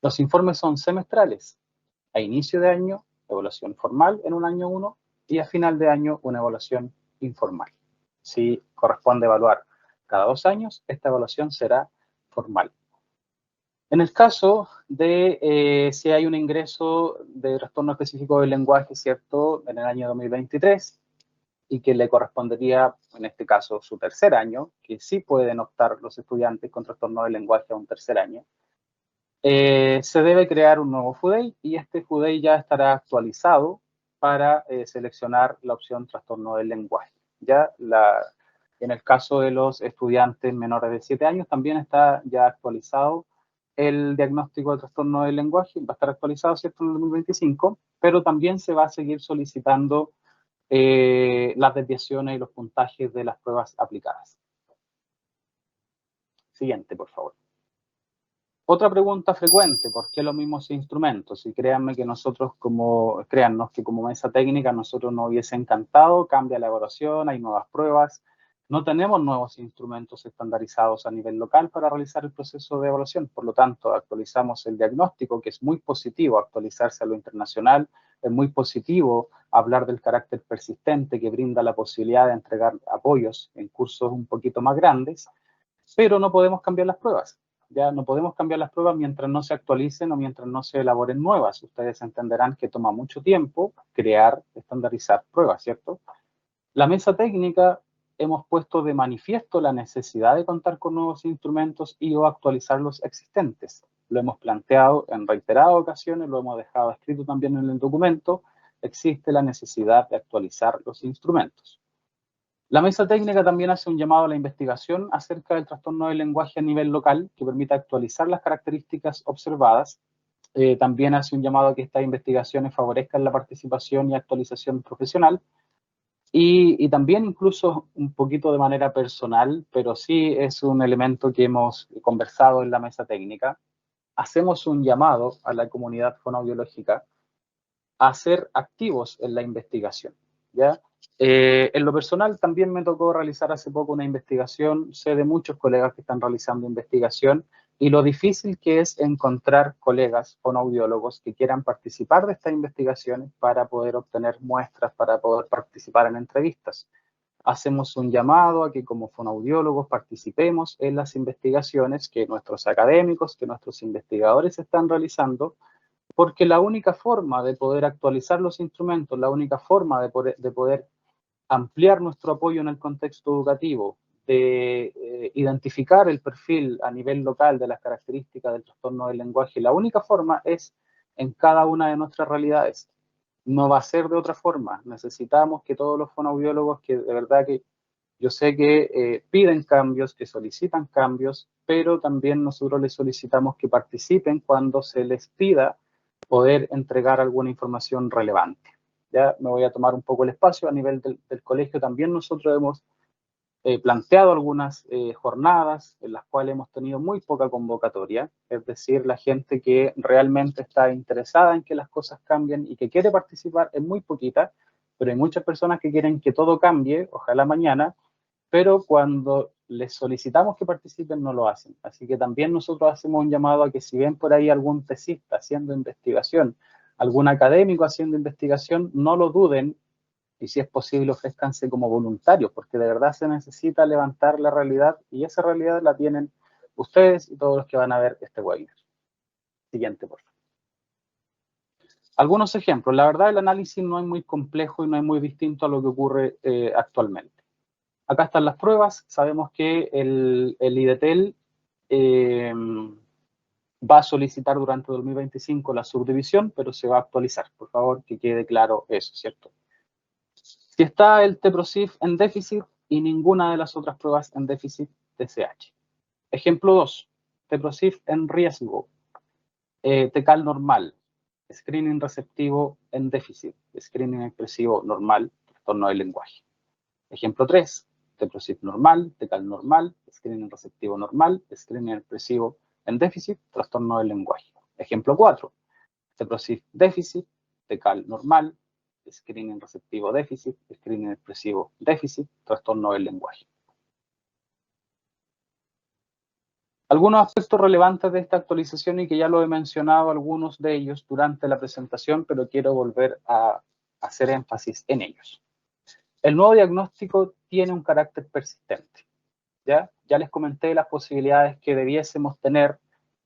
Los informes son semestrales. A inicio de año, evaluación formal en un año 1, y a final de año, una evaluación informal. Si corresponde evaluar cada 2 años, esta evaluación será formal. En el caso de si hay un ingreso de trastorno específico del lenguaje, ¿cierto?, en el año 2023, y que le correspondería, en este caso, su tercer año, que sí pueden optar los estudiantes con trastorno del lenguaje a un tercer año, se debe crear un nuevo FUDEI, y este FUDEI ya estará actualizado para seleccionar la opción trastorno del lenguaje. En el caso de los estudiantes menores de 7 años, también está ya actualizado el diagnóstico de trastorno del lenguaje, va a estar actualizado, ¿cierto?, en el 2025, pero también se va a seguir solicitando las desviaciones y los puntajes de las pruebas aplicadas. Siguiente, por favor. Otra pregunta frecuente: ¿por qué los mismos instrumentos? Y créanme que créannos que como mesa técnica nosotros nos hubiese encantado, cambia la evaluación, hay nuevas pruebas, no tenemos nuevos instrumentos estandarizados a nivel local para realizar el proceso de evaluación. Por lo tanto, actualizamos el diagnóstico, que es muy positivo actualizarse a lo internacional, es muy positivo hablar del carácter persistente que brinda la posibilidad de entregar apoyos en cursos un poquito más grandes, pero no podemos cambiar las pruebas. Ya no podemos cambiar las pruebas mientras no se actualicen o mientras no se elaboren nuevas. Ustedes entenderán que toma mucho tiempo crear, estandarizar pruebas, ¿cierto? La mesa técnica hemos puesto de manifiesto la necesidad de contar con nuevos instrumentos y o actualizar los existentes. Lo hemos planteado en reiteradas ocasiones, lo hemos dejado escrito también en el documento. Existe la necesidad de actualizar los instrumentos. La mesa técnica también hace un llamado a la investigación acerca del trastorno del lenguaje a nivel local, que permita actualizar las características observadas. También hace un llamado a que estas investigaciones favorezcan la participación y actualización profesional. Y también, incluso un poquito de manera personal, pero sí es un elemento que hemos conversado en la mesa técnica, hacemos un llamado a la comunidad fonoaudiológica a ser activos en la investigación, ¿ya? En lo personal también me tocó realizar hace poco una investigación, sé de muchos colegas que están realizando investigación, y lo difícil que es encontrar colegas fonoaudiólogos que quieran participar de estas investigaciones para poder obtener muestras, para poder participar en entrevistas. Hacemos un llamado a que como fonoaudiólogos participemos en las investigaciones que nuestros académicos, que nuestros investigadores están realizando, porque la única forma de poder actualizar los instrumentos, la única forma de poder ampliar nuestro apoyo en el contexto educativo, de identificar el perfil a nivel local de las características del trastorno del lenguaje, la única forma es en cada una de nuestras realidades. No va a ser de otra forma. Necesitamos que todos los fonoaudiólogos, que de verdad que yo sé que piden cambios, que solicitan cambios, pero también nosotros les solicitamos que participen cuando se les pida poder entregar alguna información relevante. Ya me voy a tomar un poco el espacio a nivel del colegio. También nosotros hemos planteado algunas jornadas en las cuales hemos tenido muy poca convocatoria, es decir, la gente que realmente está interesada en que las cosas cambien y que quiere participar es muy poquita, pero hay muchas personas que quieren que todo cambie, ojalá mañana, pero cuando les solicitamos que participen no lo hacen. Así que también nosotros hacemos un llamado a que si ven por ahí algún tesista haciendo investigación, algún académico haciendo investigación, no lo duden, y si es posible ofrézcanse como voluntarios, porque de verdad se necesita levantar la realidad, y esa realidad la tienen ustedes y todos los que van a ver este webinar. Siguiente, por favor. Algunos ejemplos. La verdad, el análisis no es muy complejo y no es muy distinto a lo que ocurre actualmente. Acá están las pruebas. Sabemos que el IDETEL va a solicitar durante 2025 la subdivisión, pero se va a actualizar. Por favor, que quede claro eso, ¿cierto? Si está el TEPROSIF en déficit y ninguna de las otras pruebas en déficit TSH. Ejemplo 2. TEPROSIF en riesgo. TECAL normal. screening receptivo en déficit, screening expresivo normal, trastorno del lenguaje. Ejemplo 3, TEPROSIF normal, TECAL normal, screening receptivo normal, screening expresivo en déficit, trastorno del lenguaje. Ejemplo 4, TEPROSIF déficit, TECAL normal, screening receptivo déficit, screening expresivo déficit, trastorno del lenguaje. Algunos aspectos relevantes de esta actualización y que ya lo he mencionado algunos de ellos durante la presentación, pero quiero volver a hacer énfasis en ellos. El nuevo diagnóstico tiene un carácter persistente. Ya les comenté las posibilidades que debiésemos tener,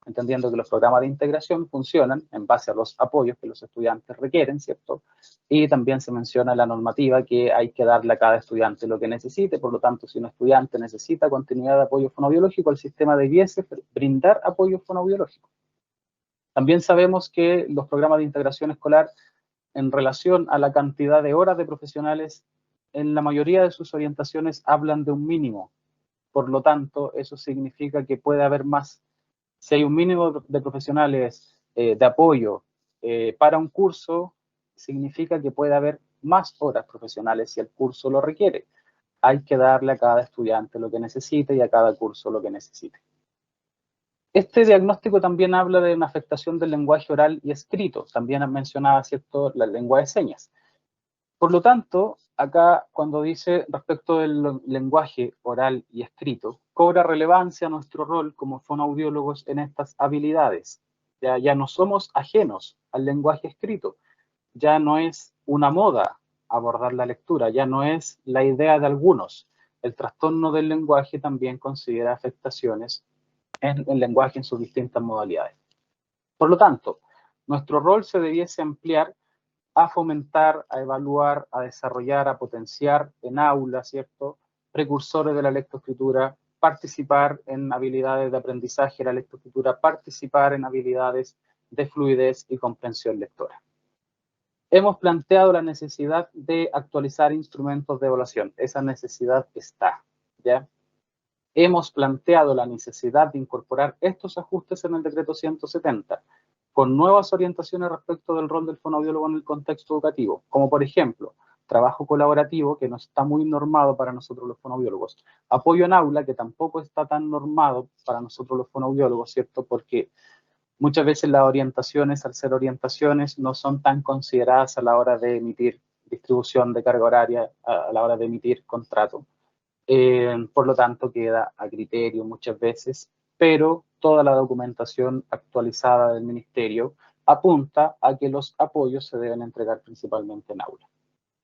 entendiendo que los programas de integración funcionan en base a los apoyos que los estudiantes requieren, ¿cierto? Y también se menciona la normativa que hay que darle a cada estudiante lo que necesite, por lo tanto, si un estudiante necesita continuidad de apoyo fonobiológico, el sistema debiese brindar apoyo fonobiológico. También sabemos que los programas de integración escolar, en relación a la cantidad de horas de profesionales, en la mayoría de sus orientaciones hablan de un mínimo. Por lo tanto, eso significa que puede haber más. Si hay un mínimo de profesionales de apoyo para un curso, significa que puede haber más horas profesionales si el curso lo requiere. Hay que darle a cada estudiante lo que necesite y a cada curso lo que necesite. Este diagnóstico también habla de una afectación del lenguaje oral y escrito. También mencionaba, ¿cierto?, la lengua de señas. Por lo tanto, acá cuando dice respecto del lenguaje oral y escrito, cobra relevancia nuestro rol como fonoaudiólogos en estas habilidades. Ya no somos ajenos al lenguaje escrito, ya no es una moda abordar la lectura, ya no es la idea de algunos. El trastorno del lenguaje también considera afectaciones en el lenguaje en sus distintas modalidades. Por lo tanto, nuestro rol se debiese ampliar a fomentar, a evaluar, a desarrollar, a potenciar en aula, ¿cierto?, precursores de la lectoescritura, participar en habilidades de aprendizaje de la lectoescritura, participar en habilidades de fluidez y comprensión lectora. Hemos planteado la necesidad de actualizar instrumentos de evaluación. Esa necesidad está, ¿ya? Hemos planteado la necesidad de incorporar estos ajustes en el decreto 170, con nuevas orientaciones respecto del rol del fonoaudiólogo en el contexto educativo, como por ejemplo, trabajo colaborativo, que no está muy normado para nosotros los fonoaudiólogos, apoyo en aula, que tampoco está tan normado para nosotros los fonoaudiólogos, ¿cierto?, porque muchas veces las orientaciones, al ser orientaciones, no son tan consideradas a la hora de emitir distribución de carga horaria, a la hora de emitir contrato. Por lo tanto, queda a criterio muchas veces, pero toda la documentación actualizada del Ministerio apunta a que los apoyos se deben entregar principalmente en aula.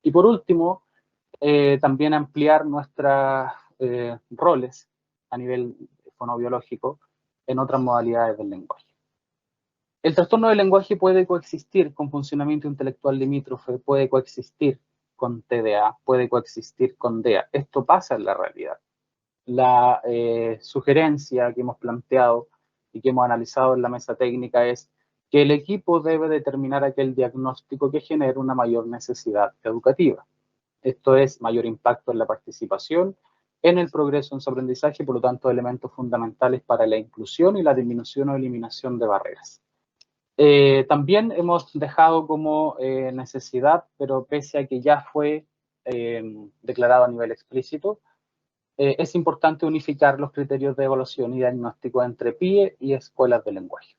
Y por último, también ampliar nuestros roles a nivel fonobiológico en otras modalidades del lenguaje. El trastorno del lenguaje puede coexistir con funcionamiento intelectual limítrofe, puede coexistir con TDA, puede coexistir con DEA. Esto pasa en la realidad. La sugerencia que hemos planteado y que hemos analizado en la mesa técnica es que el equipo debe determinar aquel diagnóstico que genere una mayor necesidad educativa. Esto es mayor impacto en la participación, en el progreso en su aprendizaje, por lo tanto, elementos fundamentales para la inclusión y la disminución o eliminación de barreras. También hemos dejado como necesidad, pero pese a que ya fue declarado a nivel explícito, es importante unificar los criterios de evaluación y diagnóstico entre PIE y escuelas de lenguaje.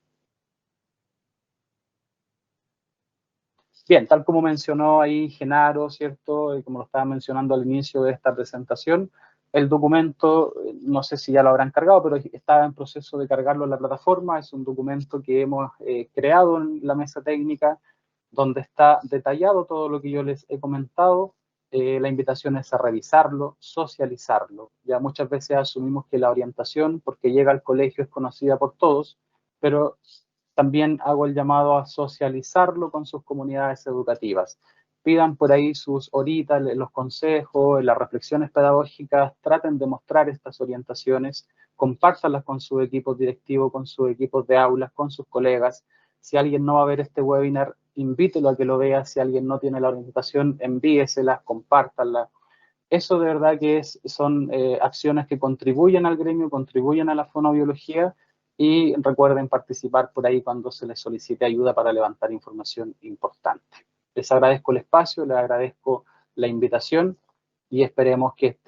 Bien, tal como mencionó ahí Genaro, ¿cierto? Y como lo estaba mencionando al inicio de esta presentación, el documento, no sé si ya lo habrán cargado, pero está en proceso de cargarlo en la plataforma. Es un documento que hemos creado en la mesa técnica, donde está detallado todo lo que yo les he comentado. La invitación es a revisarlo, socializarlo. Ya muchas veces asumimos que la orientación, porque llega al colegio, es conocida por todos, pero también hago el llamado a socializarlo con sus comunidades educativas. Pidan por ahí sus horitas, los consejos, las reflexiones pedagógicas, traten de mostrar estas orientaciones, compártanlas con sus equipos directivos, con sus equipos de aulas, con sus colegas. Si alguien no va a ver este webinar, invítelo a que lo vea. Si alguien no tiene la orientación, envíeselas, compártanlas. Eso de verdad que son acciones que contribuyen al gremio, contribuyen a la fonobiología y recuerden participar por ahí cuando se les solicite ayuda para levantar información importante. Les agradezco el espacio, les agradezco la invitación y esperemos que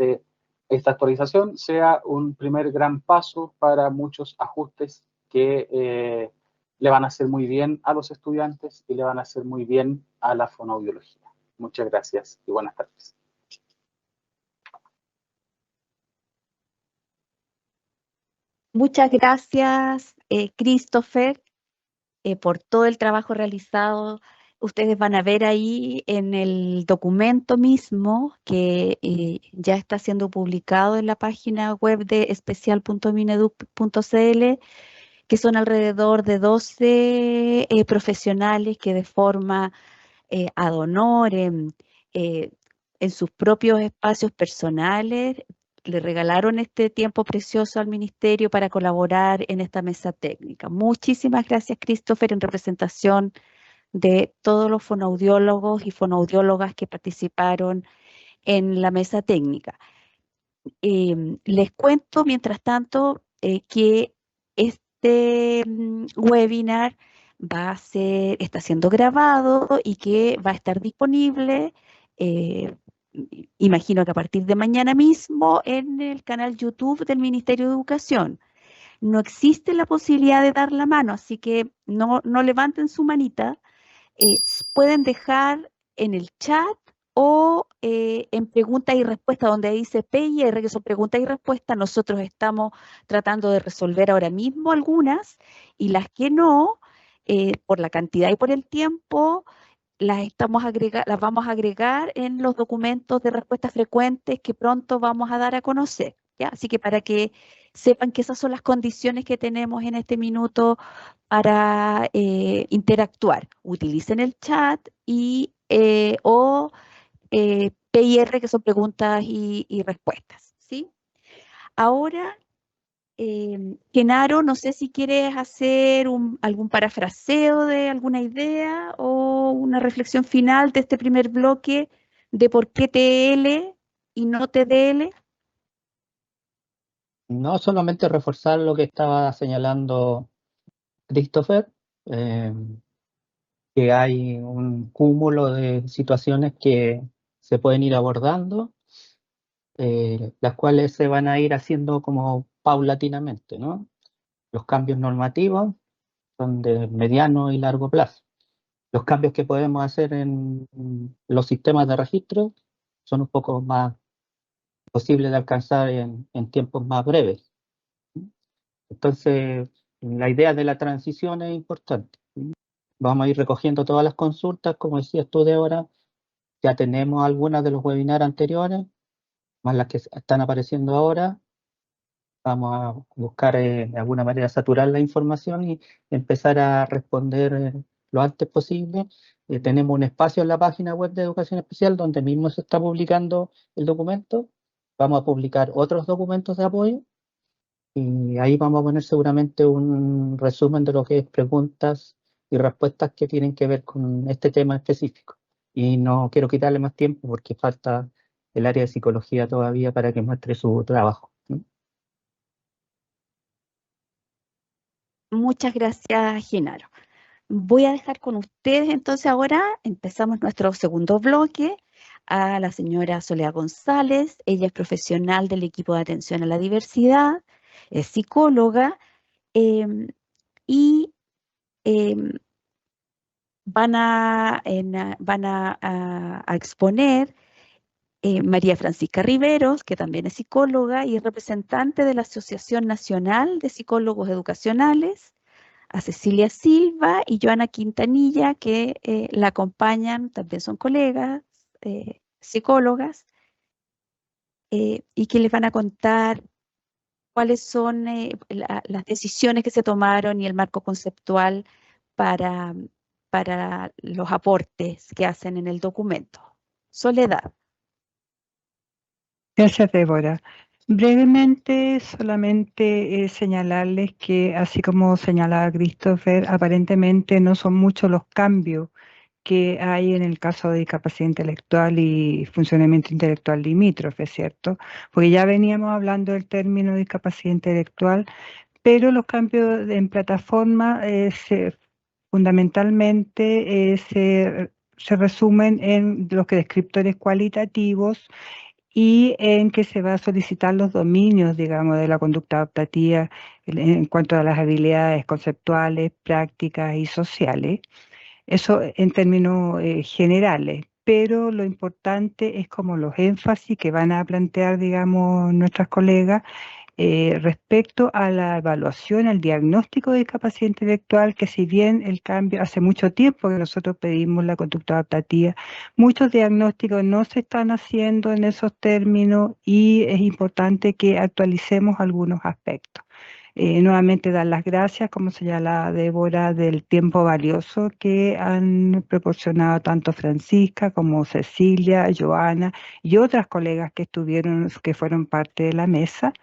esta actualización sea un primer gran paso para muchos ajustes que le van a hacer muy bien a los estudiantes y le van a hacer muy bien a la fonoaudiología. Muchas gracias y buenas tardes. Muchas gracias, Christopher, por todo el trabajo realizado. Ustedes van a ver ahí en el documento mismo que ya está siendo publicado en la página web de especial.mineduc.cl, que son alrededor de 12 profesionales que de forma ad honorem, en sus propios espacios personales, le regalaron este tiempo precioso al ministerio para colaborar en esta mesa técnica. Muchísimas gracias, Christopher, en representación de todos los fonoaudiólogos y fonoaudiólogas que participaron en la mesa técnica. Les cuento, mientras tanto, que este webinar está siendo grabado y que va a estar disponible, imagino que a partir de mañana mismo, en el canal YouTube del Ministerio de Educación. No existe la posibilidad de dar la mano, así que no levanten su manita. Pueden dejar en el chat o en preguntas y respuestas, donde dice PIR, que son preguntas y respuestas. Nosotros estamos tratando de resolver ahora mismo algunas, y las que no, por la cantidad y por el tiempo, las vamos a agregar en los documentos de respuestas frecuentes que pronto vamos a dar a conocer, ¿ya? Así que para que sepan que esas son las condiciones que tenemos en este minuto para interactuar. Utilicen el chat o PIR, que son preguntas y respuestas, ¿sí? Ahora, Genaro, no sé si quieres hacer algún parafraseo de alguna idea o una reflexión final de este primer bloque de por qué TL y no TDL. No solamente reforzar lo que estaba señalando Christopher, que hay un cúmulo de situaciones que se pueden ir abordando, las cuales se van a ir haciendo como paulatinamente, ¿no? Los cambios normativos son de mediano y largo plazo. Los cambios que podemos hacer en los sistemas de registro son un poco más posibles de alcanzar en tiempos más breves. Entonces, la idea de la transición es importante. Vamos a ir recogiendo todas las consultas, como decías tú, Débora. Ya tenemos algunas de los webinars anteriores, más las que están apareciendo ahora. Vamos a buscar de alguna manera saturar la información y empezar a responder lo antes posible. Tenemos un espacio en la página web de Educación Especial donde mismo se está publicando el documento. Vamos a publicar otros documentos de apoyo y ahí vamos a poner seguramente un resumen de lo que es preguntas y respuestas que tienen que ver con este tema específico. Y no quiero quitarle más tiempo porque falta el área de psicología todavía para que muestre su trabajo, ¿no? Muchas gracias, Genaro. Voy a dejar con ustedes entonces ahora, empezamos nuestro segundo bloque, a la señora Soledad González. Ella es profesional del equipo de atención a la diversidad, es psicóloga, y van a exponer María Francisca Riveros, que también es psicóloga y es representante de la Asociación Nacional de Psicólogos Educacionales, a Cecilia Silva y Joana Quintanilla, que la acompañan, también son colegas, psicólogas, y que les van a contar cuáles son las decisiones que se tomaron y el marco conceptual para, para los aportes que hacen en el documento. Soledad. Gracias, Débora. Brevemente, solamente señalarles que, así como señalaba Christopher, aparentemente no son muchos los cambios que hay en el caso de discapacidad intelectual y funcionamiento intelectual limítrofe, ¿cierto? Porque ya veníamos hablando del término discapacidad intelectual, pero los cambios en plataforma fundamentalmente se resumen en los descriptores cualitativos y en que se va a solicitar los dominios, digamos, de la conducta adaptativa en cuanto a las habilidades conceptuales, prácticas y sociales. Eso en términos generales, pero lo importante es como los énfasis que van a plantear, digamos, nuestras colegas respecto a la evaluación, al diagnóstico de discapacidad intelectual, que si bien el cambio, hace mucho tiempo que nosotros pedimos la conducta adaptativa, muchos diagnósticos no se están haciendo en esos términos y es importante que actualicemos algunos aspectos. Nuevamente dar las gracias, como señala Débora, del tiempo valioso que han proporcionado tanto Francisca como Cecilia, Joana y otras colegas que fueron parte de la mesa.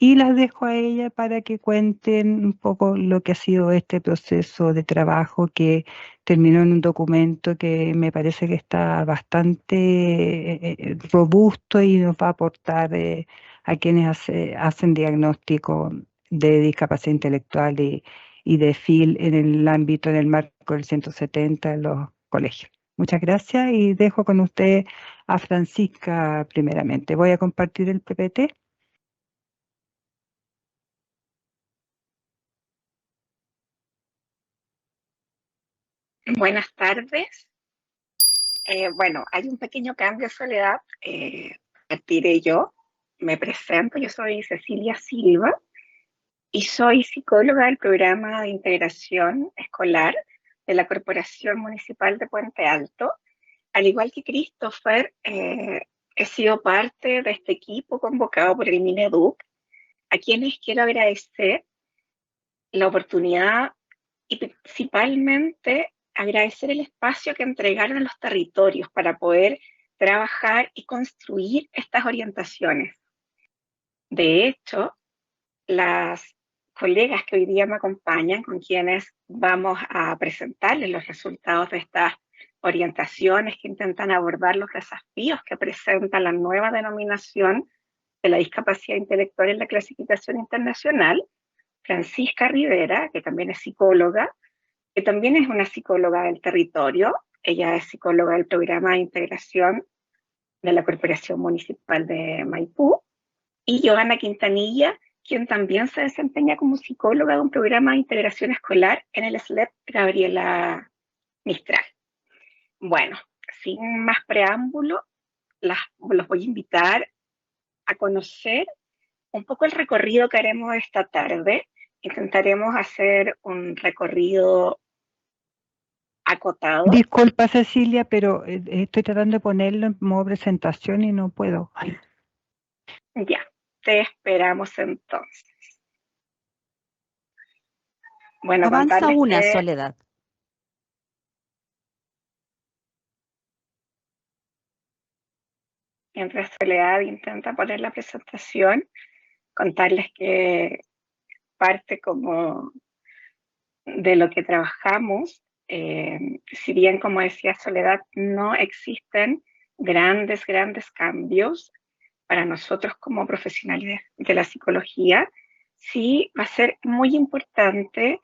Y las dejo a ella para que cuenten un poco lo que ha sido este proceso de trabajo que terminó en un documento que me parece que está bastante robusto y nos va a aportar a quienes hacen diagnóstico de discapacidad intelectual y de FIL en el ámbito, en el marco del 170 en los colegios. Muchas gracias y dejo con usted a Francisca primeramente. Voy a compartir el PPT. Buenas tardes. Bueno, hay un pequeño cambio, Soledad. Partiré yo. Me presento, yo soy Cecilia Silva y soy psicóloga del programa de integración escolar de la Corporación Municipal de Puente Alto. Al igual que Christopher, he sido parte de este equipo convocado por el Mineduc, a quienes quiero agradecer la oportunidad y principalmente agradecer el espacio que entregaron a los territorios para poder trabajar y construir estas orientaciones. De hecho, las colegas que hoy día me acompañan, con quienes vamos a presentarles los resultados de estas orientaciones que intentan abordar los desafíos que presenta la nueva denominación de la discapacidad intelectual en la clasificación internacional, Francisca Rivera, que también es psicóloga, que también es una psicóloga del territorio. Ella es psicóloga del programa de integración de la Corporación Municipal de Maipú, y Joana Quintanilla, quien también se desempeña como psicóloga de un programa de integración escolar en el SLEP Gabriela Mistral. Bueno, sin más preámbulo, los voy a invitar a conocer un poco el recorrido que haremos esta tarde. Intentaremos hacer un recorrido acotado. Disculpa, Cecilia, pero estoy tratando de ponerlo en modo presentación y no puedo. Ya, te esperamos entonces. Bueno, Avanza contarles una, que Soledad. mientras Soledad intenta poner la presentación, contarles que parte como de lo que trabajamos, si bien, como decía Soledad, no existen grandes cambios para nosotros como profesionales de la psicología, sí va a ser muy importante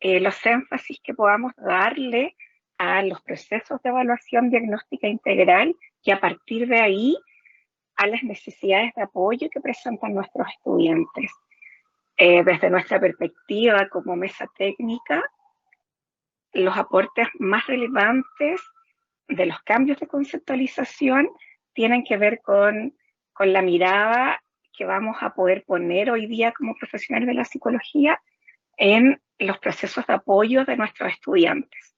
los énfasis que podamos darle a los procesos de evaluación diagnóstica integral y a partir de ahí a las necesidades de apoyo que presentan nuestros estudiantes. Desde nuestra perspectiva como mesa técnica, los aportes más relevantes de los cambios de conceptualización tienen que ver con la mirada que vamos a poder poner hoy día como profesionales de la psicología en los procesos de apoyo de nuestros estudiantes.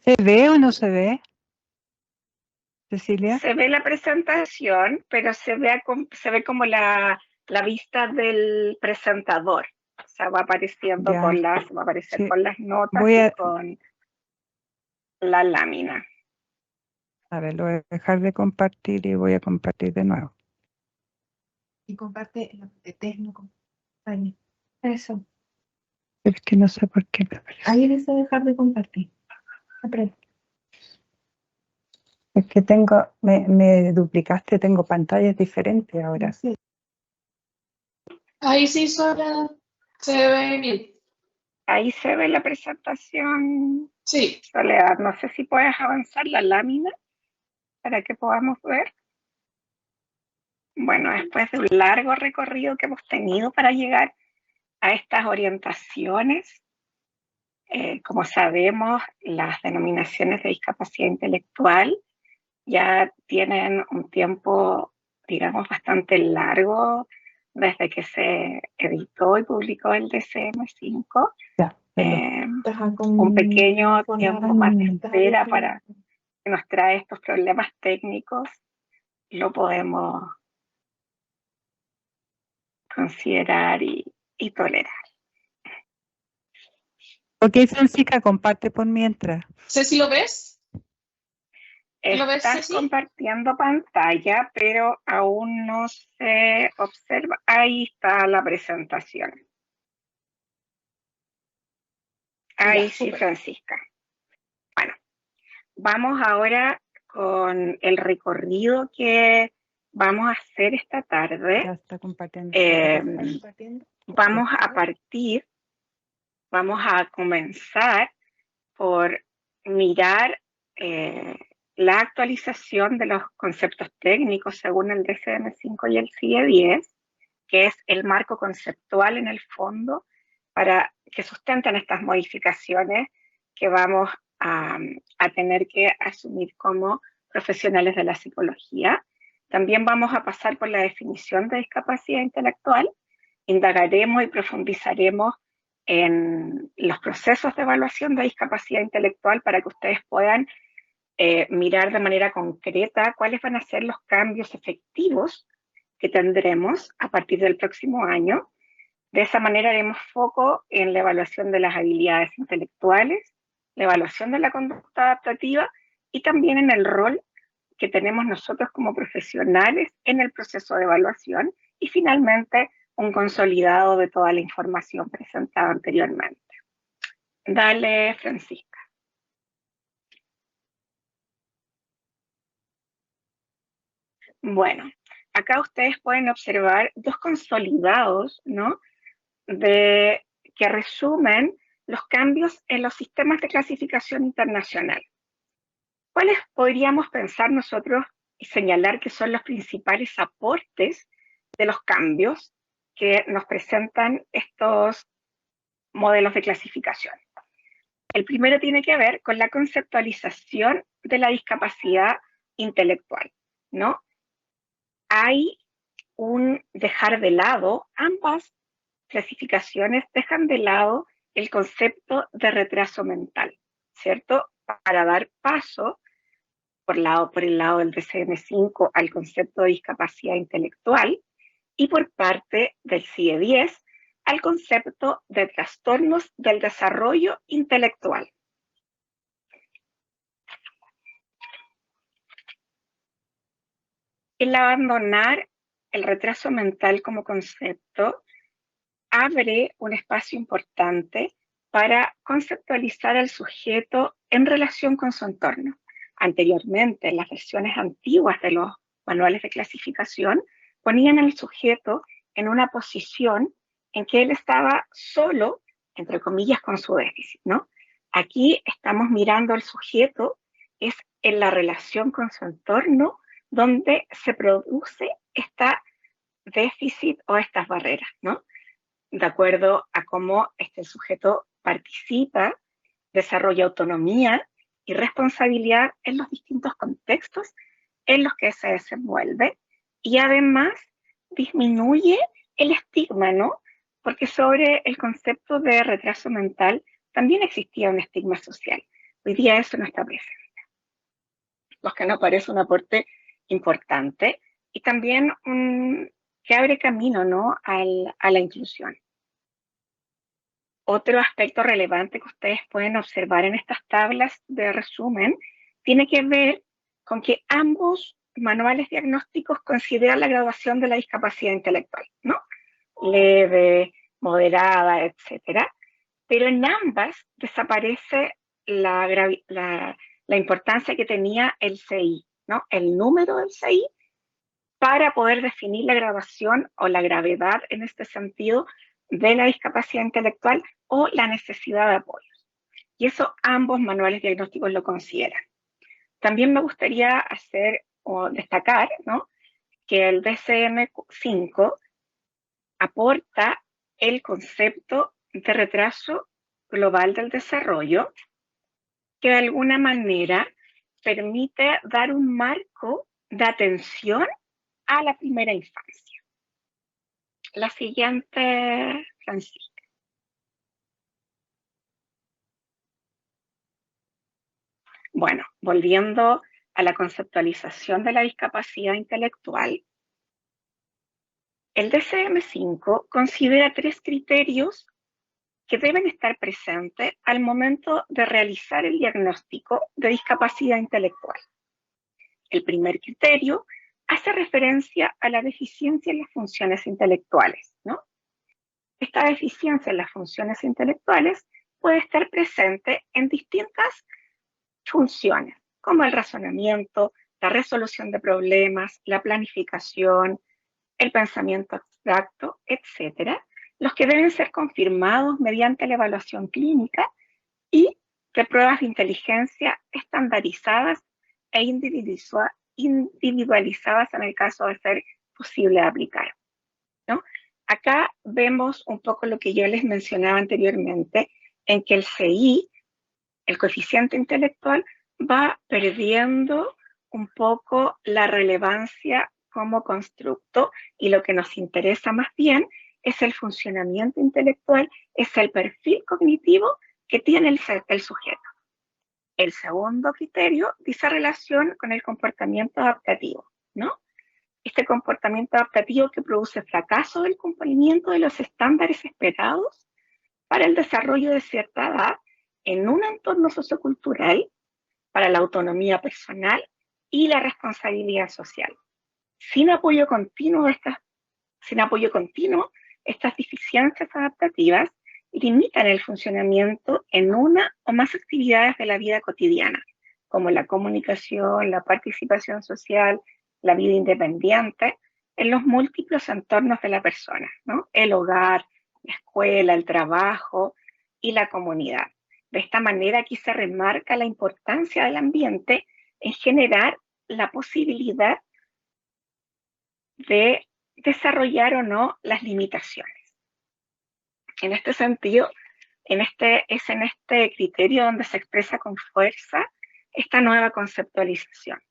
¿Se ve o no se ve, Cecilia? Se ve la presentación, pero se ve como la vista del presentador. O sea, va apareciendo Ya. va a aparecer Sí. con las notas Voy a- y con la lámina. A ver, lo voy a dejar de compartir y voy a compartir de nuevo. Y comparte el Tecno con Tania. Eso. Es que no sé por qué me aparece. Ahí dice dejar de compartir. Aprieta. Es que me duplicaste, tengo pantallas diferentes ahora. Sí. Ahí sí, Sora, se ve bien. Ahí se ve la presentación, Sí, Soledad. No sé si puedes avanzar la lámina para que podamos ver. Bueno, después de un largo recorrido que hemos tenido para llegar a estas orientaciones, como sabemos, las denominaciones de discapacidad intelectual ya tienen un tiempo, digamos, bastante largo desde que se editó y publicó el DSM-5. Ya, perdón. Un pequeño tiempo más de espera para que nos trae estos problemas técnicos, lo podemos considerar y tolerar. Ok, Francisca, comparte por mientras. Ceci, ¿lo ves? ¿Lo ves, Estás Ceci? compartiendo pantalla, pero aún no se observa. Ahí está la presentación. Ahí Ya, sí, súper. Francisca. Bueno, vamos ahora con el recorrido que vamos a hacer esta tarde. Ya está compartiendo. Vamos a comenzar por mirar la actualización de los conceptos técnicos según el DSM-5 y el CIE-10, que es el marco conceptual en el fondo para que sustenten estas modificaciones que vamos a tener que asumir como profesionales de la psicología. También vamos a pasar por la definición de discapacidad intelectual, indagaremos y profundizaremos en los procesos de evaluación de discapacidad intelectual para que ustedes puedan mirar de manera concreta cuáles van a ser los cambios efectivos que tendremos a partir del próximo año. De esa manera haremos foco en la evaluación de las habilidades intelectuales, la evaluación de la conducta adaptativa y también en el rol que tenemos nosotros como profesionales en el proceso de evaluación y finalmente un consolidado de toda la información presentada anteriormente. Dale, Francisca. Bueno, acá ustedes pueden observar dos consolidados, ¿no? Que resumen los cambios en los sistemas de clasificación internacional. ¿Cuáles podríamos pensar nosotros y señalar que son los principales aportes de los cambios que nos presentan estos modelos de clasificación? El primero tiene que ver con la conceptualización de la discapacidad intelectual, ¿no? Hay un dejar de lado, ambas clasificaciones dejan de lado el concepto de retraso mental, ¿cierto? Para dar paso por el lado del DSM-5 al concepto de discapacidad intelectual y por parte del CIE-10 al concepto de trastornos del desarrollo intelectual. El abandonar el retraso mental como concepto abre un espacio importante para conceptualizar al sujeto en relación con su entorno. Anteriormente, en las versiones antiguas de los manuales de clasificación, ponían al sujeto en una posición en que él estaba solo, entre comillas, con su déficit, ¿no? Aquí estamos mirando al sujeto, es en la relación con su entorno donde se produce esta déficit o estas barreras, ¿no? De acuerdo a cómo este sujeto participa, desarrolla autonomía y responsabilidad en los distintos contextos en los que se desenvuelve y además disminuye el estigma, ¿no? Porque sobre el concepto de retraso mental también existía un estigma social. Hoy día eso no está presente. Lo que nos parece un aporte importante y también que abre camino, ¿no? a la inclusión. Otro aspecto relevante que ustedes pueden observar en estas tablas de resumen tiene que ver con que ambos manuales diagnósticos consideran la graduación de la discapacidad intelectual, ¿no? Leve, moderada, etc. Pero en ambas desaparece la importancia que tenía el CI, ¿no? El número del CI para poder definir la graduación o la gravedad en este sentido de la discapacidad intelectual o la necesidad de apoyos. Y eso ambos manuales diagnósticos lo consideran. También me gustaría hacer o destacar, ¿no?, que el DSM-5 aporta el concepto de retraso global del desarrollo, que de alguna manera permite dar un marco de atención a la primera infancia. La siguiente, Francisca. Bueno, volviendo a la conceptualización de la discapacidad intelectual, el DSM-5 considera 3 criterios que deben estar presentes al momento de realizar el diagnóstico de discapacidad intelectual. El primer criterio hace referencia a la deficiencia en las funciones intelectuales, ¿no? Esta deficiencia en las funciones intelectuales puede estar presente en distintas funciones, como el razonamiento, la resolución de problemas, la planificación, el pensamiento abstracto, etc., los que deben ser confirmados mediante la evaluación clínica y de pruebas de inteligencia estandarizadas e individualizadas en el caso de ser posible aplicar, ¿no? Acá vemos un poco lo que yo les mencionaba anteriormente, en que el CI, el coeficiente intelectual, va perdiendo un poco la relevancia como constructo, y lo que nos interesa más bien es el funcionamiento intelectual, es el perfil cognitivo que tiene el sujeto. El segundo criterio dice relación con el comportamiento adaptativo, ¿no? Este comportamiento adaptativo que produce fracaso del cumplimiento de los estándares esperados para el desarrollo de cierta edad en un entorno sociocultural, para la autonomía personal y la responsabilidad social. Sin apoyo continuo, estas deficiencias adaptativas limitan el funcionamiento en una o más actividades de la vida cotidiana, como la comunicación, la participación social, la vida independiente, en los múltiples entornos de la persona, ¿no? El hogar, la escuela, el trabajo y la comunidad. De esta manera aquí se remarca la importancia del ambiente en generar la posibilidad de desarrollar o no las limitaciones. En este sentido, es en este criterio donde se expresa con fuerza esta nueva conceptualización,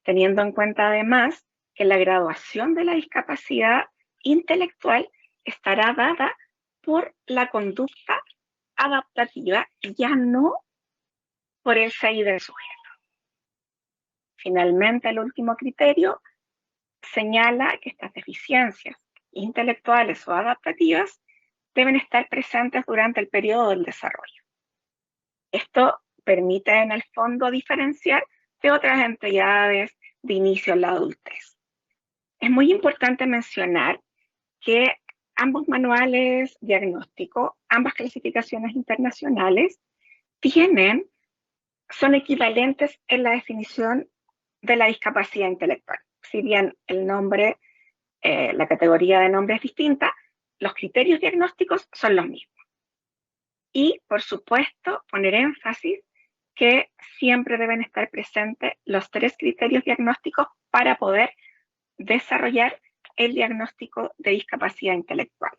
teniendo en cuenta además que la graduación de la discapacidad intelectual estará dada por la conducta adaptativa y ya no por el CI del sujeto. Finalmente, el último criterio señala que estas deficiencias intelectuales o adaptativas deben estar presentes durante el periodo del desarrollo. Esto permite en el fondo diferenciar de otras entidades de inicio en la adultez. Es muy importante mencionar que ambos manuales diagnósticos, ambas clasificaciones internacionales, son equivalentes en la definición de la discapacidad intelectual. Si bien el nombre, la categoría de nombre es distinta, los criterios diagnósticos son los mismos. Y, por supuesto, poner énfasis que siempre deben estar presentes los 3 criterios diagnósticos para poder desarrollar el diagnóstico de discapacidad intelectual.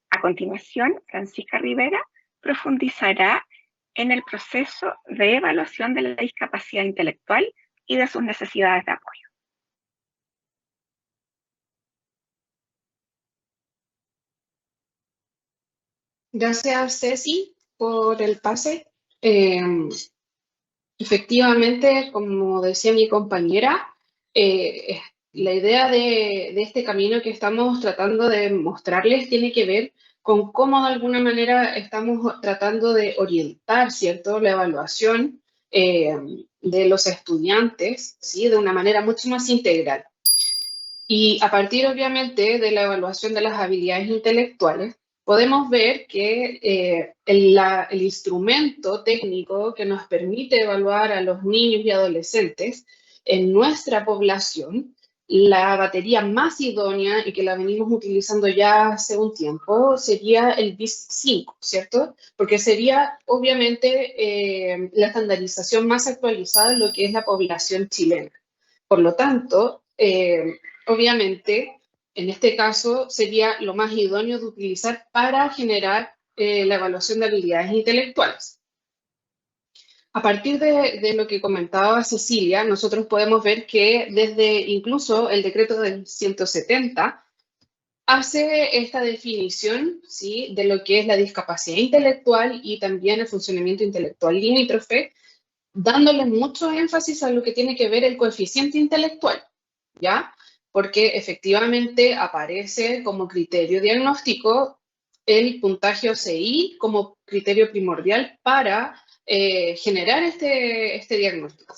A continuación, Francisca Rivera profundizará en el proceso de evaluación de la discapacidad intelectual y de sus necesidades de apoyo. Gracias, Ceci, por el pase. Efectivamente, como decía mi compañera, la idea de este camino que estamos tratando de mostrarles tiene que ver con cómo de alguna manera estamos tratando de orientar, ¿cierto?, la evaluación de los estudiantes, ¿sí?, de una manera mucho más integral. Y a partir, obviamente, de la evaluación de las habilidades intelectuales, podemos ver que el instrumento técnico que nos permite evaluar a los niños y adolescentes en nuestra población, la batería más idónea y que la venimos utilizando ya hace un tiempo sería el BIS-5, ¿cierto? Porque sería obviamente la estandarización más actualizada en lo que es la población chilena. Por lo tanto, obviamente, en este caso sería lo más idóneo de utilizar para generar la evaluación de habilidades intelectuales. A partir de lo que comentaba Cecilia, nosotros podemos ver que desde incluso el decreto del 170 hace esta definición, ¿sí?, de lo que es la discapacidad intelectual y también el funcionamiento intelectual limítrofe, dándole mucho énfasis a lo que tiene que ver el coeficiente intelectual, ¿ya? Porque efectivamente aparece como criterio diagnóstico el puntaje OCI como criterio primordial para generar este diagnóstico.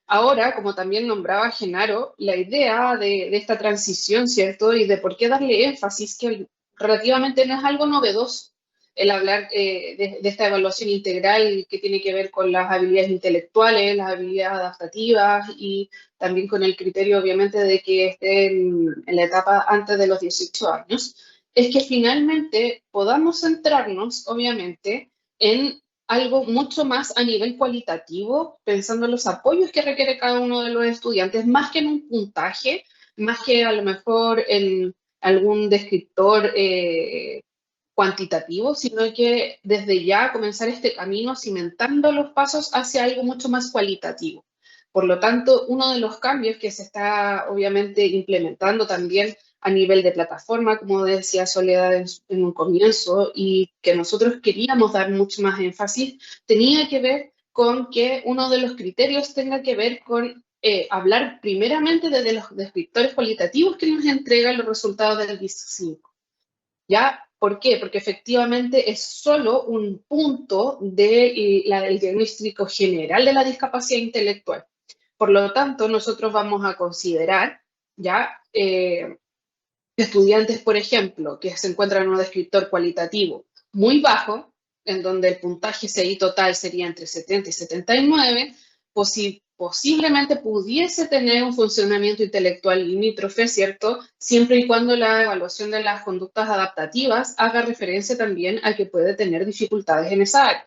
Ahora, como también nombraba Genaro, la idea de esta transición, ¿cierto? Y de por qué darle énfasis, que relativamente no es algo novedoso el hablar de esta evaluación integral que tiene que ver con las habilidades intelectuales, las habilidades adaptativas y también con el criterio, obviamente, de que estén en la etapa antes de los 18 años, es que finalmente podamos centrarnos, obviamente, en algo mucho más a nivel cualitativo, pensando en los apoyos que requiere cada uno de los estudiantes, más que en un puntaje, más que a lo mejor en algún descriptor cuantitativo, sino que desde ya comenzar este camino cimentando los pasos hacia algo mucho más cualitativo. Por lo tanto, uno de los cambios que se está obviamente implementando también a nivel de plataforma, como decía Soledad en un comienzo, y que nosotros queríamos dar mucho más énfasis, tenía que ver con que uno de los criterios tenga que ver con hablar primeramente desde los descriptores cualitativos que nos entregan los resultados del BIS-5. ¿Ya? ¿Por qué? Porque efectivamente es solo un punto del diagnóstico general de la discapacidad intelectual. Por lo tanto, nosotros vamos a considerar, ¿ya?, estudiantes, por ejemplo, que se encuentran en un descriptor cualitativo muy bajo, en donde el puntaje CI total sería entre 70 y 79, posiblemente pudiese tener un funcionamiento intelectual limítrofe, ¿cierto? Siempre y cuando la evaluación de las conductas adaptativas haga referencia también a que puede tener dificultades en esa área.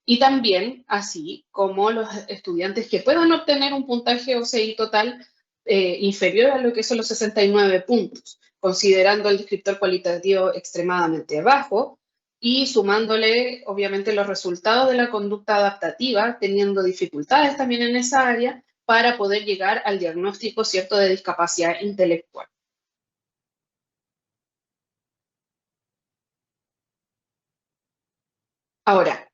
Y también, así como los estudiantes que puedan obtener un puntaje OCI total inferior a lo que son los 69 puntos, considerando el descriptor cualitativo extremadamente bajo y sumándole, obviamente, los resultados de la conducta adaptativa, teniendo dificultades también en esa área, para poder llegar al diagnóstico, ¿cierto?, de discapacidad intelectual. Ahora,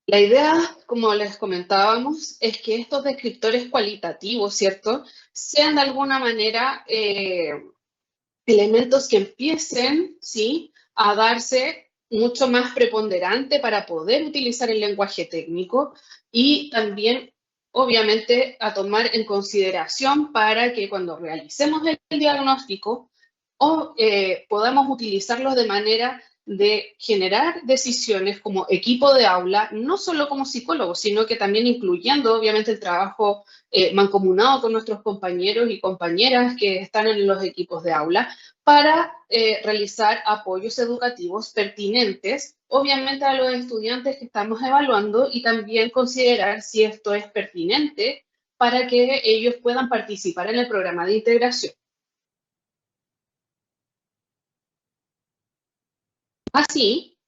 la idea, como les comentábamos, es que estos descriptores cualitativos, ¿cierto?, sean de alguna manera elementos que empiecen, ¿sí?, a darse mucho más preponderante para poder utilizar el lenguaje técnico y también, obviamente, a tomar en consideración para que cuando realicemos el diagnóstico podamos utilizarlos de manera de generar decisiones como equipo de aula, no solo como psicólogos, sino que también incluyendo, obviamente, el trabajo mancomunado con nuestros compañeros y compañeras que están en los equipos de aula, para realizar apoyos educativos pertinentes, obviamente, a los estudiantes que estamos evaluando y también considerar si esto es pertinente para que ellos puedan participar en el programa de integración. Así,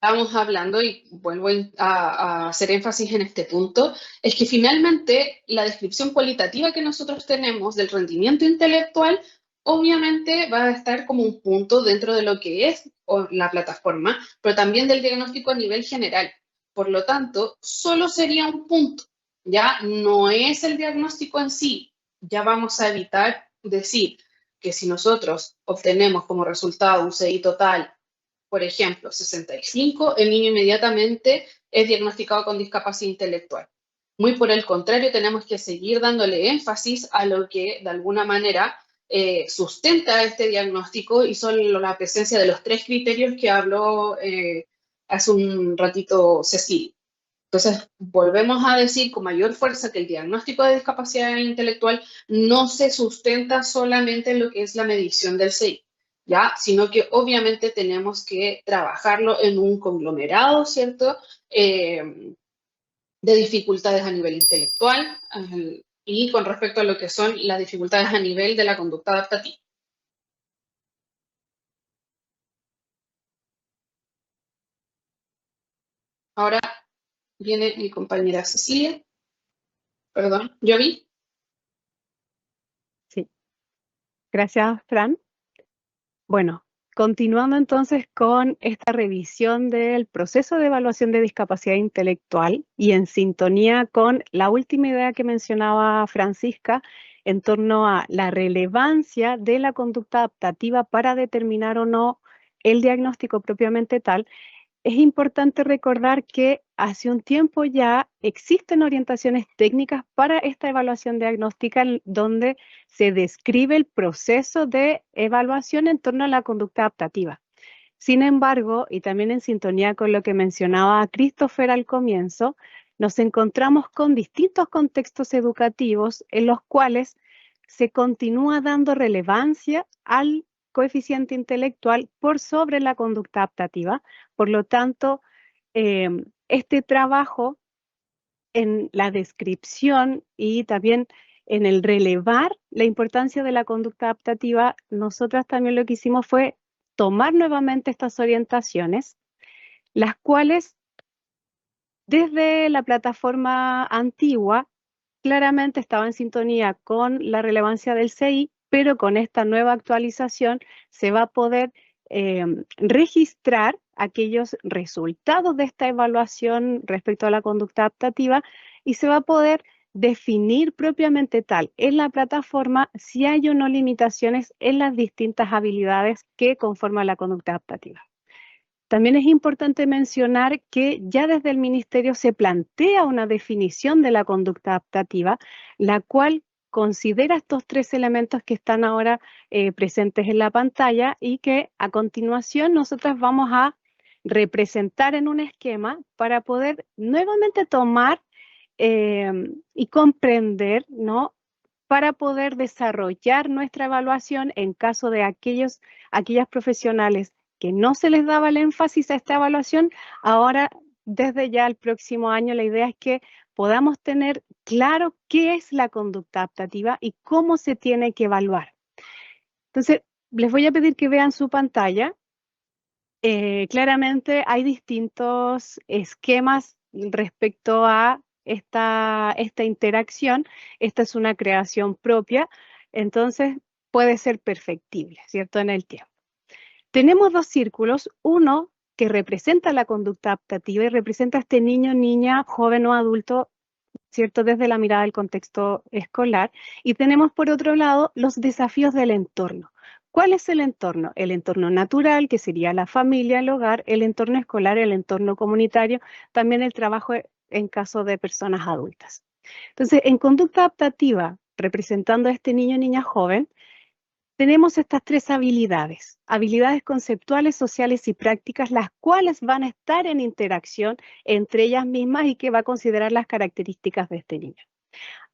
estamos hablando, y vuelvo a hacer énfasis en este punto, es que finalmente la descripción cualitativa que nosotros tenemos del rendimiento intelectual obviamente va a estar como un punto dentro de lo que es la plataforma, pero también del diagnóstico a nivel general. Por lo tanto, solo sería un punto, ya no es el diagnóstico en sí. Ya vamos a evitar decir que si nosotros obtenemos como resultado un CI total, por ejemplo, 65, el niño inmediatamente es diagnosticado con discapacidad intelectual. Muy por el contrario, tenemos que seguir dándole énfasis a lo que de alguna manera sustenta este diagnóstico y son la presencia de los 3 criterios que habló hace un ratito Cecilia. Entonces, volvemos a decir con mayor fuerza que el diagnóstico de discapacidad intelectual no se sustenta solamente en lo que es la medición del CI, ¿ya? Sino que obviamente tenemos que trabajarlo en un conglomerado, ¿cierto? De dificultades a nivel intelectual y con respecto a lo que son las dificultades a nivel de la conducta adaptativa. Ahora viene mi compañera Cecilia. Perdón, ¿Yovi? Sí. Gracias, Fran. Bueno, continuando entonces con esta revisión del proceso de evaluación de discapacidad intelectual y en sintonía con la última idea que mencionaba Francisca en torno a la relevancia de la conducta adaptativa para determinar o no el diagnóstico propiamente tal, es importante recordar que hace un tiempo ya existen orientaciones técnicas para esta evaluación diagnóstica donde se describe el proceso de evaluación en torno a la conducta adaptativa. Sin embargo, y también en sintonía con lo que mencionaba Christopher al comienzo, nos encontramos con distintos contextos educativos en los cuales se continúa dando relevancia al coeficiente intelectual por sobre la conducta adaptativa. Por lo tanto, este trabajo en la descripción y también en el relevar la importancia de la conducta adaptativa, nosotras también lo que hicimos fue tomar nuevamente estas orientaciones, las cuales desde la plataforma antigua claramente estaba en sintonía con la relevancia del CI, pero con esta nueva actualización se va a poder registrar aquellos resultados de esta evaluación respecto a la conducta adaptativa y se va a poder definir propiamente tal en la plataforma si hay o no limitaciones en las distintas habilidades que conforman la conducta adaptativa. También es importante mencionar que ya desde el Ministerio se plantea una definición de la conducta adaptativa, la cual considera estos 3 elementos que están ahora presentes en la pantalla y que a continuación nosotras vamos a representar en un esquema para poder nuevamente tomar y comprender, ¿no? Para poder desarrollar nuestra evaluación en caso de aquellas profesionales que no se les daba el énfasis a esta evaluación, ahora desde ya el próximo año la idea es que podamos tener claro qué es la conducta adaptativa y cómo se tiene que evaluar. Entonces, les voy a pedir que vean su pantalla. Claramente hay distintos esquemas respecto a esta interacción. Esta es una creación propia, entonces puede ser perfectible, ¿cierto? En el tiempo. Tenemos 2 círculos, uno que representa la conducta adaptativa y representa a este niño, niña, joven o adulto, ¿cierto? Desde la mirada del contexto escolar. Y tenemos por otro lado los desafíos del entorno. ¿Cuál es el entorno? El entorno natural, que sería la familia, el hogar, el entorno escolar, el entorno comunitario, también el trabajo en caso de personas adultas. Entonces, en conducta adaptativa, representando a este niño, niña, joven, tenemos estas 3 habilidades conceptuales, sociales y prácticas, las cuales van a estar en interacción entre ellas mismas y que va a considerar las características de este niño.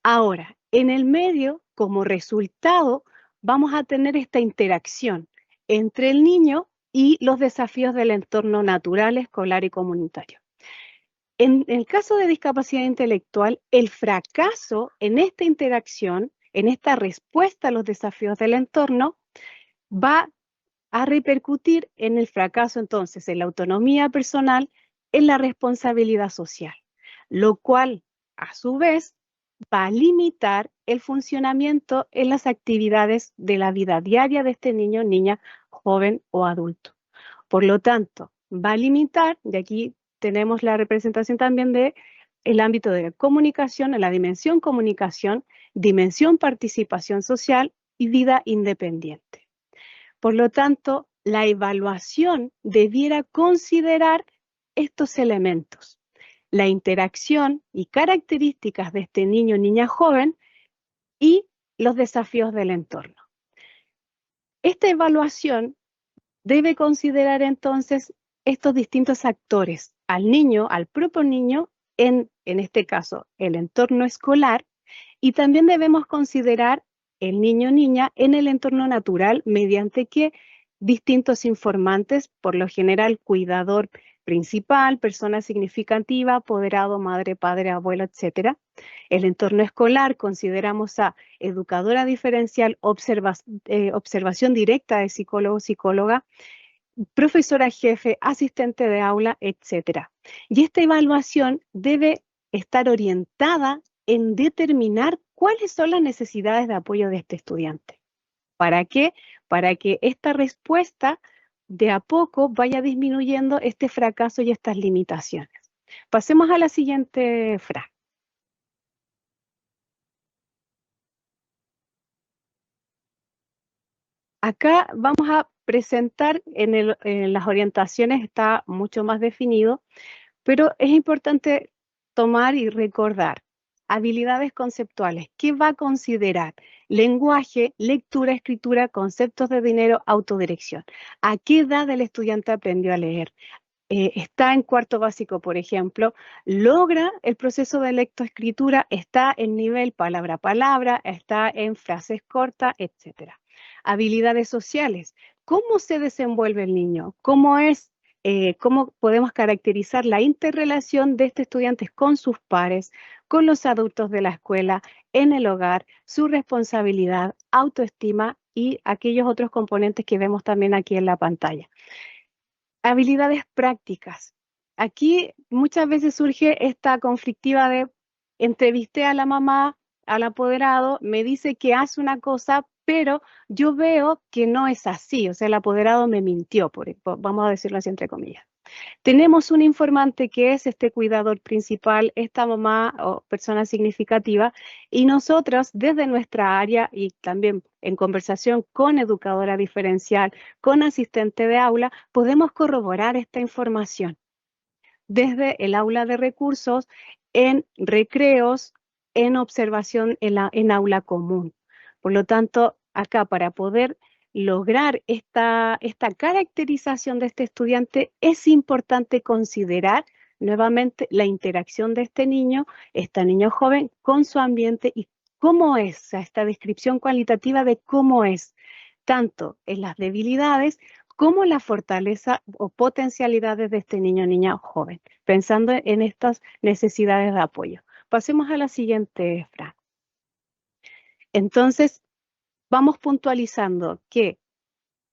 Ahora, en el medio, como resultado, vamos a tener esta interacción entre el niño y los desafíos del entorno natural, escolar y comunitario. En el caso de discapacidad intelectual, el fracaso en esta interacción, en esta respuesta a los desafíos del entorno, va a repercutir en el fracaso entonces en la autonomía personal, en la responsabilidad social, lo cual a su vez va a limitar el funcionamiento en las actividades de la vida diaria de este niño, niña, joven o adulto. Por lo tanto, va a limitar, y aquí tenemos la representación también de el ámbito de comunicación, en la dimensión comunicación, dimensión participación social y vida independiente. Por lo tanto, la evaluación debiera considerar estos elementos, la interacción y características de este niño, niña, joven y los desafíos del entorno. Esta evaluación debe considerar entonces estos distintos actores, al niño, al propio niño, en este caso, el entorno escolar, y también debemos considerar el niño o niña en el entorno natural mediante que distintos informantes, por lo general cuidador principal, persona significativa, apoderado, madre, padre, abuelo, etc. El entorno escolar consideramos a educadora diferencial, observación directa de psicólogo, psicóloga, profesora jefe, asistente de aula, etc. Y esta evaluación debe estar orientada en determinar cuáles son las necesidades de apoyo de este estudiante. ¿Para qué? Para que esta respuesta de a poco vaya disminuyendo este fracaso y estas limitaciones. Pasemos a la siguiente frase. Acá vamos a presentar, en las orientaciones está mucho más definido, pero es importante tomar y recordar habilidades conceptuales. ¿Qué va a considerar? Lenguaje, lectura, escritura, conceptos de dinero, autodirección. ¿A qué edad el estudiante aprendió a leer? Está en cuarto básico, por ejemplo, logra el proceso de lectoescritura, está en nivel palabra a palabra, está en frases cortas, etc. Habilidades sociales. ¿Cómo se desenvuelve el niño? ¿Cómo podemos caracterizar la interrelación de este estudiante con sus pares, con los adultos de la escuela, en el hogar, su responsabilidad, autoestima y aquellos otros componentes que vemos también aquí en la pantalla? Habilidades prácticas. Aquí muchas veces surge esta conflictiva de entrevisté a la mamá, al apoderado, me dice que hace una cosa, pero yo veo que no es así, o sea, el apoderado me mintió, vamos a decirlo así entre comillas. Tenemos un informante que es este cuidador principal, esta mamá o persona significativa, y nosotros desde nuestra área y también en conversación con educadora diferencial, con asistente de aula, podemos corroborar esta información desde el aula de recursos, en recreos, en observación en aula común. Por lo tanto, acá para poder lograr esta caracterización de este estudiante, es importante considerar nuevamente la interacción de este niño joven, con su ambiente y cómo es, o sea, esta descripción cualitativa de cómo es, tanto en las debilidades como la fortaleza o potencialidades de este niño o niña joven, pensando en estas necesidades de apoyo. Pasemos a la siguiente frase. Entonces, vamos puntualizando que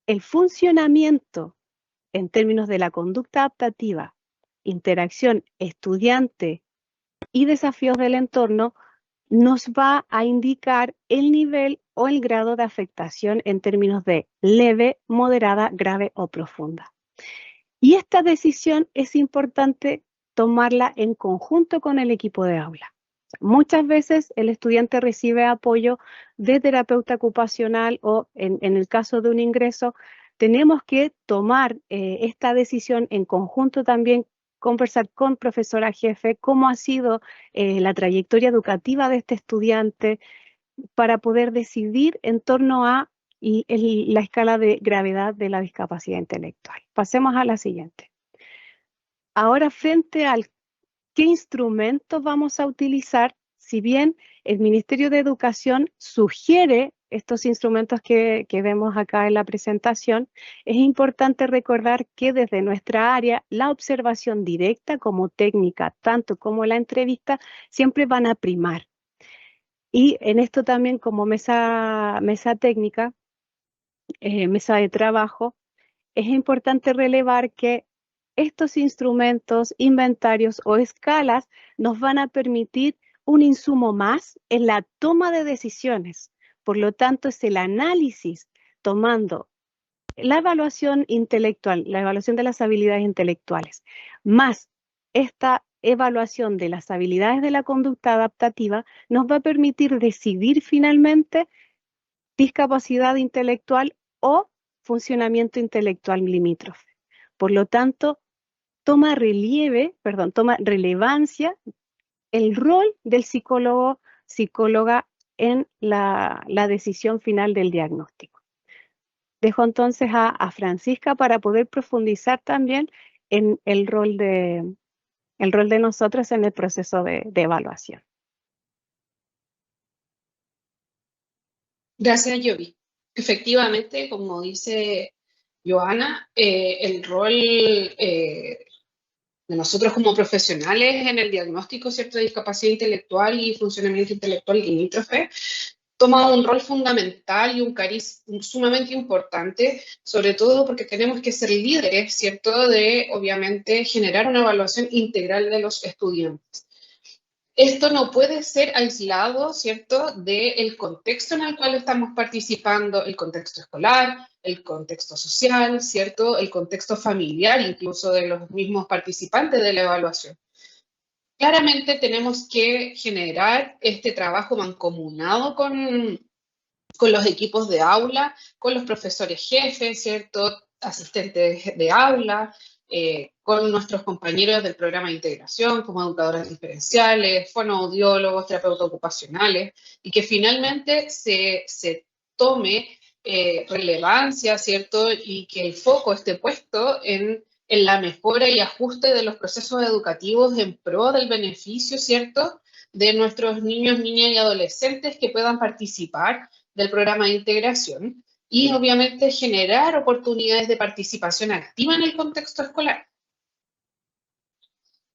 el funcionamiento en términos de la conducta adaptativa, interacción estudiante y desafíos del entorno nos va a indicar el nivel o el grado de afectación en términos de leve, moderada, grave o profunda. Y esta decisión es importante tomarla en conjunto con el equipo de aula. Muchas veces el estudiante recibe apoyo de terapeuta ocupacional o en el caso de un ingreso, tenemos que tomar esta decisión en conjunto también, conversar con profesora jefe, cómo ha sido la trayectoria educativa de este estudiante para poder decidir en torno a la escala de gravedad de la discapacidad intelectual. Pasemos a la siguiente. Ahora, frente al qué instrumentos vamos a utilizar, si bien el Ministerio de Educación sugiere estos instrumentos que vemos acá en la presentación, es importante recordar que desde nuestra área, la observación directa como técnica, tanto como la entrevista, siempre van a primar. Y en esto también como mesa técnica, mesa de trabajo, es importante relevar que estos instrumentos, inventarios o escalas nos van a permitir un insumo más en la toma de decisiones. Por lo tanto, es el análisis tomando la evaluación intelectual, la evaluación de las habilidades intelectuales, más esta evaluación de las habilidades de la conducta adaptativa, nos va a permitir decidir finalmente discapacidad intelectual o funcionamiento intelectual limítrofe. Por lo tanto, toma relevancia el rol del psicólogo, psicóloga en la decisión final del diagnóstico. dejo entonces a Francisca para poder profundizar también en el rol de nosotros en el proceso de evaluación. Gracias, Yovi. Efectivamente, como dice Joana, el rol de nosotros como profesionales en el diagnóstico, ¿cierto?, de discapacidad intelectual y funcionamiento intelectual limítrofe toma un rol fundamental y un cariz sumamente importante, sobre todo porque tenemos que ser líderes, ¿cierto?, de, obviamente, generar una evaluación integral de los estudiantes. Esto no puede ser aislado, ¿cierto?, del contexto en el cual estamos participando, el contexto escolar, el contexto social, ¿cierto?, el contexto familiar, incluso de los mismos participantes de la evaluación. Claramente tenemos que generar este trabajo mancomunado con los equipos de aula, con los profesores jefes, ¿cierto?, asistentes de aula, con nuestros compañeros del programa de integración, como educadoras diferenciales, fonoaudiólogos, terapeutas ocupacionales, y que finalmente se tome relevancia, ¿cierto?, y que el foco esté puesto en la mejora y ajuste de los procesos educativos en pro del beneficio, ¿cierto?, de nuestros niños, niñas y adolescentes que puedan participar del programa de integración y obviamente generar oportunidades de participación activa en el contexto escolar.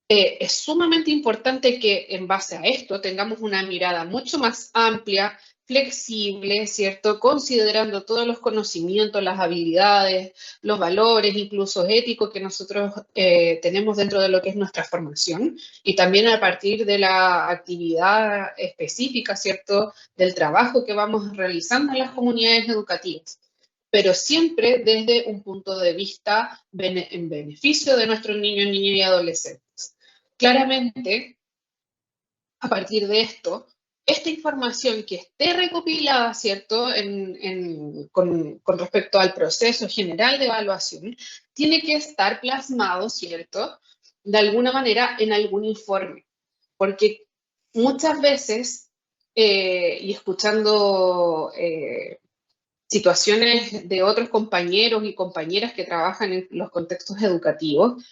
Es sumamente importante que en base a esto tengamos una mirada mucho más amplia, flexible, ¿cierto?, considerando todos los conocimientos, las habilidades, los valores, incluso éticos que nosotros tenemos dentro de lo que es nuestra formación y también a partir de la actividad específica, ¿cierto?, del trabajo que vamos realizando en las comunidades educativas, pero siempre desde un punto de vista en beneficio de nuestros niños, niñas y adolescentes. Claramente, a partir de esto, esta información que esté recopilada, ¿cierto?, con respecto al proceso general de evaluación, tiene que estar plasmado, ¿cierto?, de alguna manera en algún informe, porque muchas veces, y escuchando situaciones de otros compañeros y compañeras que trabajan en los contextos educativos,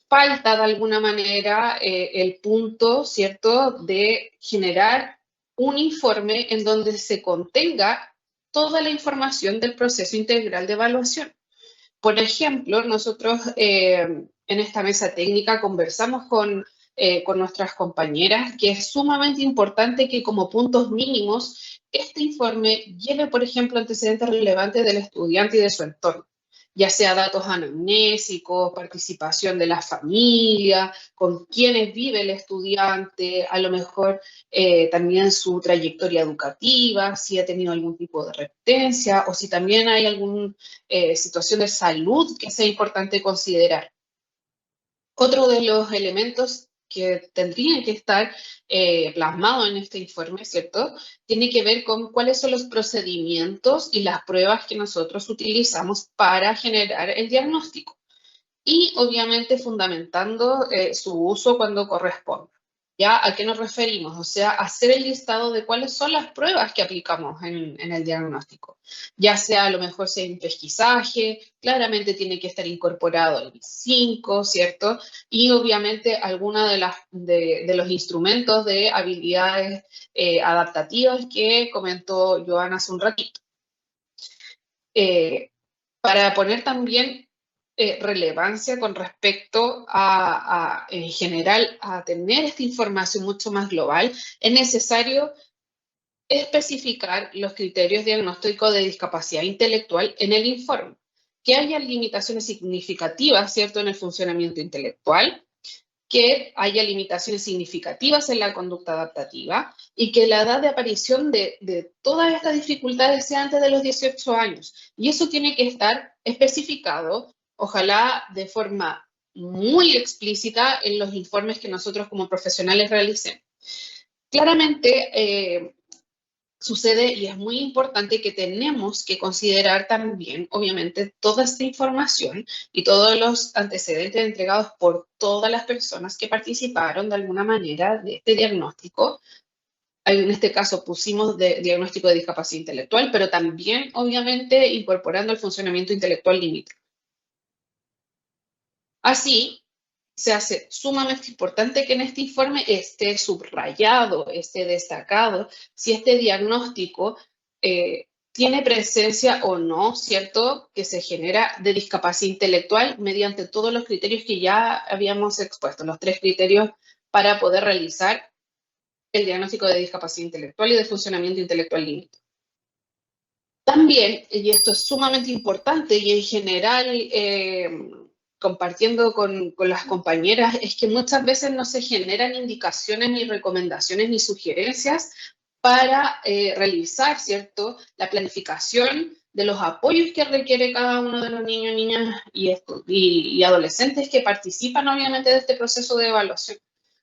falta de alguna manera el punto, ¿cierto?, de generar un informe en donde se contenga toda la información del proceso integral de evaluación. Por ejemplo, nosotros en esta mesa técnica conversamos con nuestras compañeras que es sumamente importante que como puntos mínimos este informe lleve, por ejemplo, antecedentes relevantes del estudiante y de su entorno, ya sea datos anamnésicos, participación de la familia, con quienes vive el estudiante, a lo mejor también su trayectoria educativa, si ha tenido algún tipo de repitencia o si también hay alguna situación de salud que sea importante considerar. Otro de los elementos que tendrían que estar plasmados en este informe, ¿cierto?, tiene que ver con cuáles son los procedimientos y las pruebas que nosotros utilizamos para generar el diagnóstico. Y obviamente fundamentando su uso cuando corresponda. ¿Ya? ¿A qué nos referimos? O sea, hacer el listado de cuáles son las pruebas que aplicamos en el diagnóstico. Ya sea a lo mejor sea un pesquisaje, claramente tiene que estar incorporado el BIS5, ¿cierto? Y obviamente alguna de los instrumentos de habilidades adaptativas que comentó Joana hace un ratito. Para poner también relevancia con respecto en general, a tener esta información mucho más global, es necesario especificar los criterios diagnósticos de discapacidad intelectual en el informe, que haya limitaciones significativas, ¿cierto?, en el funcionamiento intelectual, que haya limitaciones significativas en la conducta adaptativa y que la edad de aparición de todas estas dificultades sea antes de los 18 años. Y eso tiene que estar especificado, ojalá de forma muy explícita en los informes que nosotros como profesionales realicemos. Claramente, sucede y es muy importante que tenemos que considerar también, obviamente, toda esta información y todos los antecedentes entregados por todas las personas que participaron de alguna manera de este diagnóstico En este caso pusimos diagnóstico de discapacidad intelectual, pero también, obviamente, incorporando el funcionamiento intelectual límite. Así, se hace sumamente importante que en este informe esté subrayado, esté destacado, si este diagnóstico tiene presencia o no, ¿cierto?, que se genera de discapacidad intelectual mediante todos los criterios que ya habíamos expuesto, los 3 criterios para poder realizar el diagnóstico de discapacidad intelectual y de funcionamiento intelectual límite. También, y esto es sumamente importante y en general compartiendo con las compañeras, es que muchas veces no se generan indicaciones ni recomendaciones ni sugerencias para realizar, ¿cierto?, la planificación de los apoyos que requiere cada uno de los niños, niñas y adolescentes que participan obviamente de este proceso de evaluación.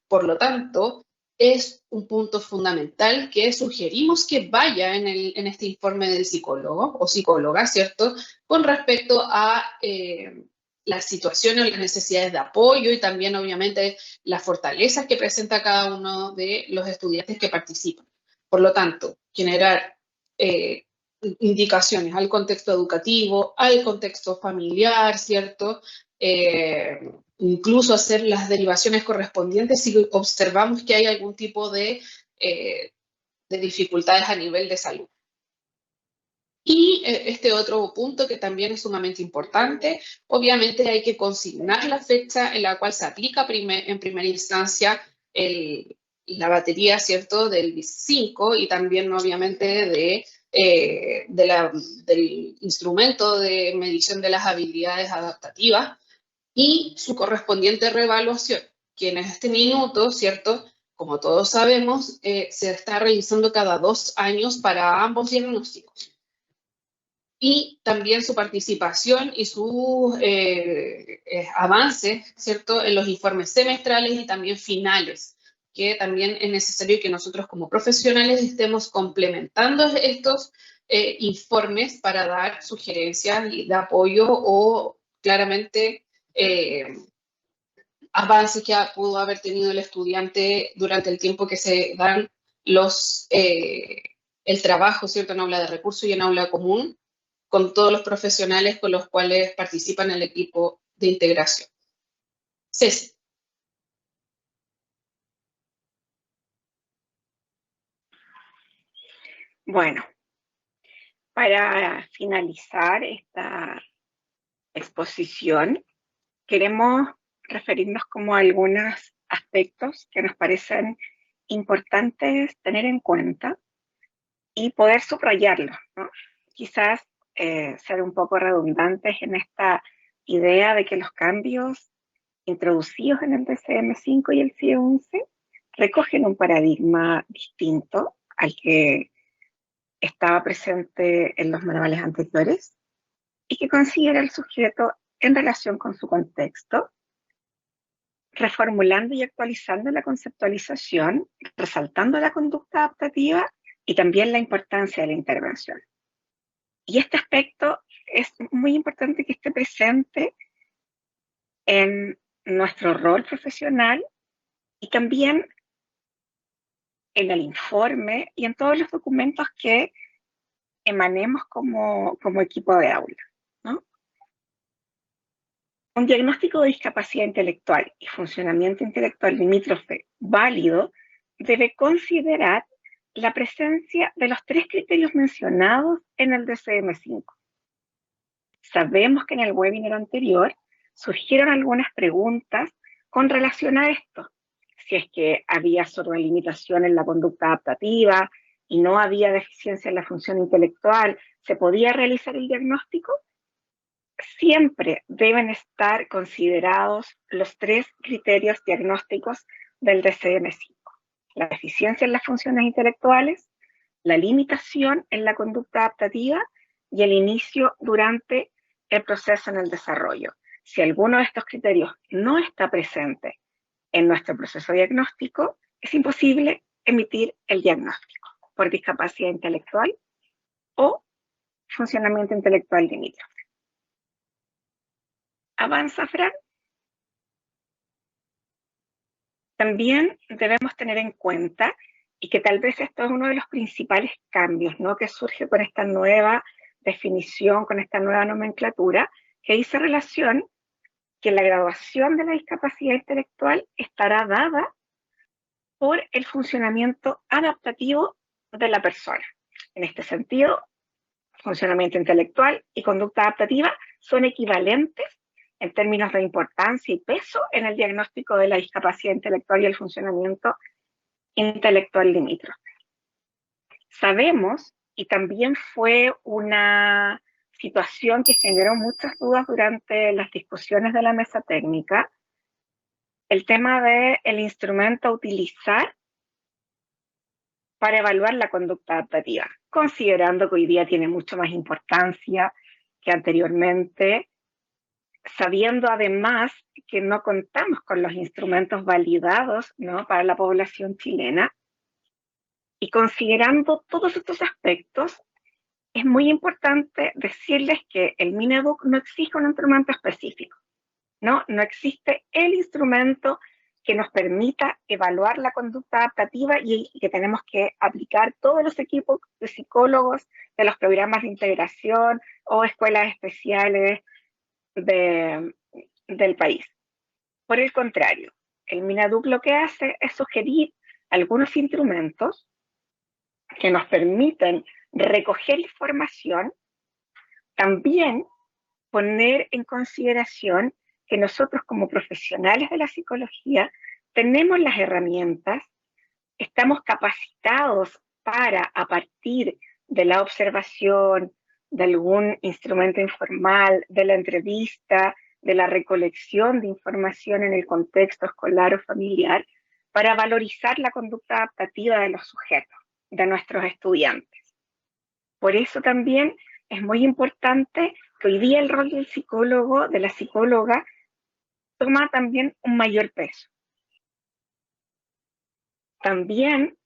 Por lo tanto, es un punto fundamental que sugerimos que vaya en este informe del psicólogo o psicóloga, ¿cierto?, con respecto a las situaciones o las necesidades de apoyo y también, obviamente, las fortalezas que presenta cada uno de los estudiantes que participan. Por lo tanto, generar indicaciones al contexto educativo, al contexto familiar, ¿cierto?, incluso hacer las derivaciones correspondientes si observamos que hay algún tipo de dificultades a nivel de salud. Y este otro punto que también es sumamente importante, obviamente hay que consignar la fecha en la cual se aplica en primera instancia la batería, ¿cierto?, del 5 y también obviamente del instrumento de medición de las habilidades adaptativas y su correspondiente reevaluación, que en este minuto, ¿cierto?, como todos sabemos, se está realizando cada 2 años para ambos diagnósticos. Y también su participación y sus avances, ¿cierto?, en los informes semestrales y también finales, que también es necesario que nosotros como profesionales estemos complementando estos informes para dar sugerencias de apoyo o claramente avances que pudo haber tenido el estudiante durante el tiempo que se dan el trabajo, ¿cierto?, en aula de recursos y en aula común, con todos los profesionales con los cuales participan el equipo de integración. Ceci. Bueno, para finalizar esta exposición, queremos referirnos como a algunos aspectos que nos parecen importantes tener en cuenta y poder subrayarlos, ¿no? Quizás ser un poco redundantes en esta idea de que los cambios introducidos en el DCM5 y el CIE-11 recogen un paradigma distinto al que estaba presente en los manuales anteriores y que considera el sujeto en relación con su contexto, reformulando y actualizando la conceptualización, resaltando la conducta adaptativa y también la importancia de la intervención. Y este aspecto es muy importante que esté presente en nuestro rol profesional y también en el informe y en todos los documentos que emanemos como equipo de aula, ¿no? Un diagnóstico de discapacidad intelectual y funcionamiento intelectual limítrofe válido debe considerar la presencia de los 3 criterios mencionados en el DCM5. Sabemos que en el webinar anterior surgieron algunas preguntas con relación a esto. Si es que había sobrelimitación en la conducta adaptativa y no había deficiencia en la función intelectual, ¿se podía realizar el diagnóstico? Siempre deben estar considerados los 3 criterios diagnósticos del DCM5. La deficiencia en las funciones intelectuales, la limitación en la conducta adaptativa y el inicio durante el proceso en el desarrollo. Si alguno de estos criterios no está presente en nuestro proceso diagnóstico, es imposible emitir el diagnóstico por discapacidad intelectual o funcionamiento intelectual limítrofe. ¿Avanza, Fran? También debemos tener en cuenta y que tal vez esto es uno de los principales cambios, ¿no?, que surge con esta nueva definición, con esta nueva nomenclatura, que dice relación que la graduación de la discapacidad intelectual estará dada por el funcionamiento adaptativo de la persona. En este sentido, funcionamiento intelectual y conducta adaptativa son equivalentes en términos de importancia y peso en el diagnóstico de la discapacidad intelectual y el funcionamiento intelectual limítrofe. Sabemos, y también fue una situación que generó muchas dudas durante las discusiones de la mesa técnica, el tema del instrumento a utilizar para evaluar la conducta adaptativa, considerando que hoy día tiene mucho más importancia que anteriormente, sabiendo además que no contamos con los instrumentos validados, ¿no?, para la población chilena, y considerando todos estos aspectos, es muy importante decirles que el Mineduc no exige un instrumento específico, ¿no? No existe el instrumento que nos permita evaluar la conducta adaptativa y que tenemos que aplicar todos los equipos de psicólogos de los programas de integración o escuelas especiales del país. Por el contrario, el Mineduc lo que hace es sugerir algunos instrumentos que nos permiten recoger información, también poner en consideración que nosotros como profesionales de la psicología tenemos las herramientas, estamos capacitados para, a partir de la observación, de algún instrumento informal, de la entrevista, de la recolección de información en el contexto escolar o familiar, para valorizar la conducta adaptativa de los sujetos, de nuestros estudiantes. Por eso también es muy importante que hoy día el rol del psicólogo, de la psicóloga, toma también un mayor peso. También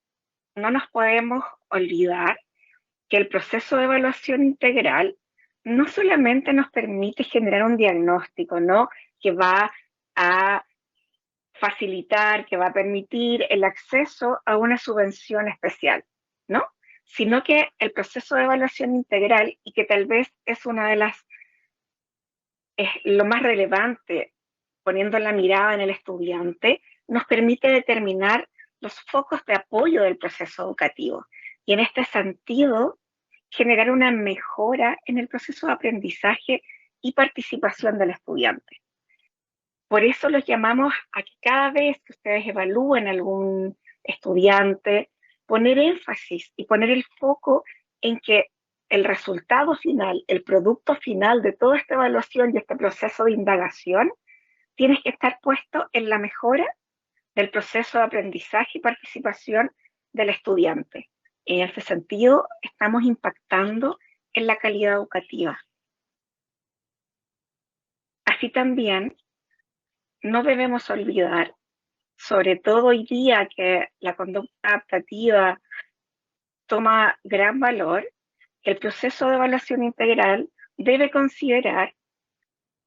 no nos podemos olvidar que el proceso de evaluación integral no solamente nos permite generar un diagnóstico, ¿no?, que va a facilitar, que va a permitir el acceso a una subvención especial, ¿no?, sino que el proceso de evaluación integral, y que tal vez es una de las, es lo más relevante, poniendo la mirada en el estudiante, nos permite determinar los focos de apoyo del proceso educativo. Y en este sentido, generar una mejora en el proceso de aprendizaje y participación del estudiante. Por eso los llamamos a que cada vez que ustedes evalúen a algún estudiante, poner énfasis y poner el foco en que el resultado final, el producto final de toda esta evaluación y este proceso de indagación, tiene que estar puesto en la mejora del proceso de aprendizaje y participación del estudiante. En ese sentido, estamos impactando en la calidad educativa. Así también, no debemos olvidar, sobre todo hoy día que la conducta adaptativa toma gran valor, que el proceso de evaluación integral debe considerar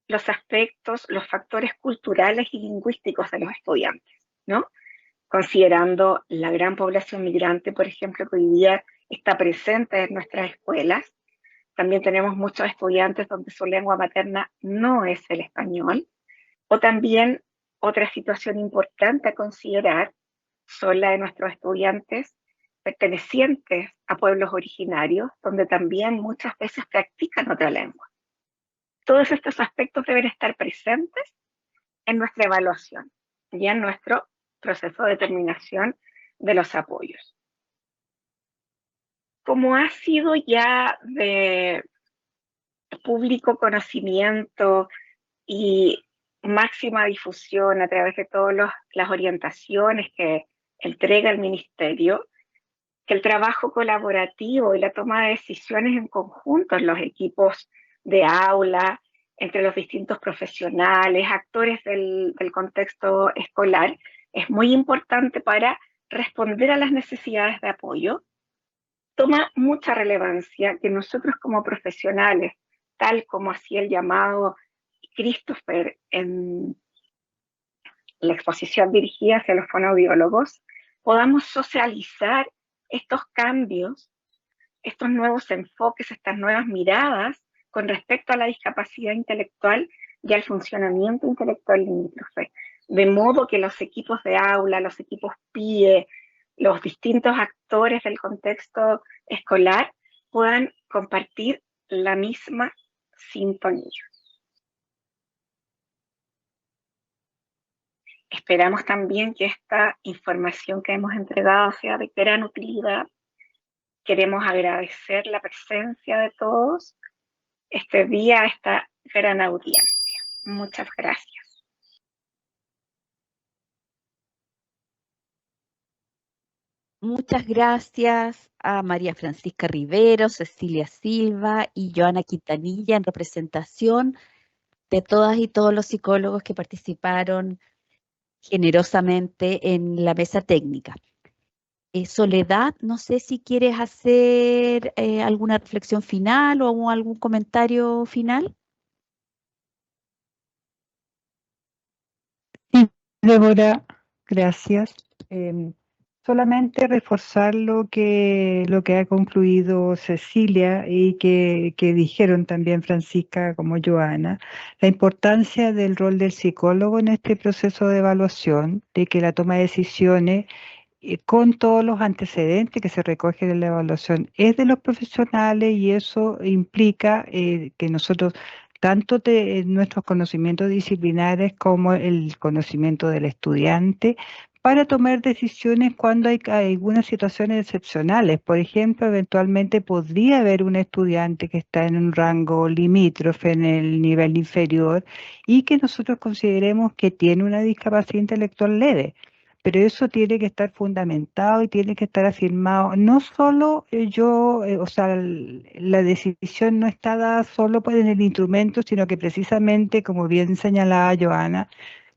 los aspectos, los factores culturales y lingüísticos de los estudiantes, ¿no?, considerando la gran población migrante, por ejemplo, que hoy día está presente en nuestras escuelas. También tenemos muchos estudiantes donde su lengua materna no es el español. O también otra situación importante a considerar son la de nuestros estudiantes pertenecientes a pueblos originarios, donde también muchas veces practican otra lengua. Todos estos aspectos deben estar presentes en nuestra evaluación y en nuestro proceso de determinación de los apoyos. Como ha sido ya de público conocimiento y máxima difusión a través de todas las orientaciones que entrega el Ministerio, que el trabajo colaborativo y la toma de decisiones en conjunto en los equipos de aula, entre los distintos profesionales, actores del contexto escolar, es muy importante para responder a las necesidades de apoyo. Toma mucha relevancia que nosotros como profesionales, tal como hacía el llamado Christopher en la exposición dirigida hacia los fonoaudiólogos, podamos socializar estos cambios, estos nuevos enfoques, estas nuevas miradas con respecto a la discapacidad intelectual y al funcionamiento intelectual limítrofe, de modo que los equipos de aula, los equipos PIE, los distintos actores del contexto escolar puedan compartir la misma sintonía. Esperamos también que esta información que hemos entregado sea de gran utilidad. Queremos agradecer la presencia de todos este día a esta gran audiencia. Muchas gracias. Muchas gracias a María Francisca Rivero, Cecilia Silva y Joana Quintanilla en representación de todas y todos los psicólogos que participaron generosamente en la mesa técnica. Soledad, no sé si quieres hacer alguna reflexión final o algún comentario final. Sí, Débora, gracias. Solamente reforzar lo que ha concluido Cecilia y que dijeron también Francisca como Joana, la importancia del rol del psicólogo en este proceso de evaluación, de que la toma de decisiones con todos los antecedentes que se recogen en la evaluación es de los profesionales y eso implica que nosotros, tanto de nuestros conocimientos disciplinares como el conocimiento del estudiante, para tomar decisiones cuando hay algunas situaciones excepcionales. Por ejemplo, eventualmente podría haber un estudiante que está en un rango limítrofe en el nivel inferior y que nosotros consideremos que tiene una discapacidad intelectual leve. Pero eso tiene que estar fundamentado y tiene que estar afirmado. No solo o sea, la decisión no está dada solo por el instrumento, sino que precisamente, como bien señalaba Joana,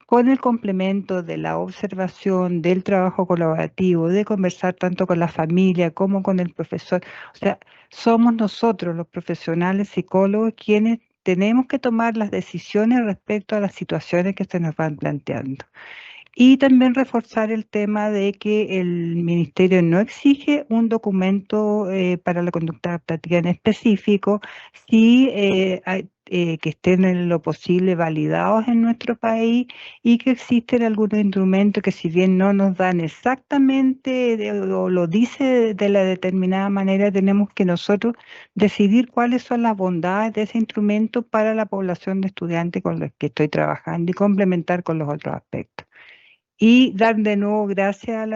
con el complemento de la observación, del trabajo colaborativo, de conversar tanto con la familia como con el profesor. O sea, somos nosotros los profesionales psicólogos quienes tenemos que tomar las decisiones respecto a las situaciones que se nos van planteando. Y también reforzar el tema de que el ministerio no exige un documento para la conducta adaptativa en específico, sí que estén en lo posible validados en nuestro país y que existen algunos instrumentos que si bien no nos dan exactamente o lo dice de la determinada manera, tenemos que nosotros decidir cuáles son las bondades de ese instrumento para la población de estudiantes con los que estoy trabajando y complementar con los otros aspectos. Y dar de nuevo gracias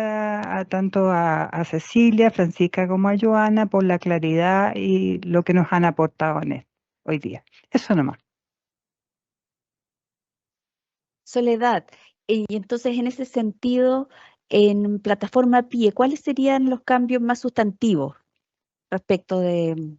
tanto a Cecilia, Francisca como a Joana por la claridad y lo que nos han aportado hoy día. Eso nomás. Soledad, y entonces en ese sentido, en plataforma PIE, ¿cuáles serían los cambios más sustantivos respecto de...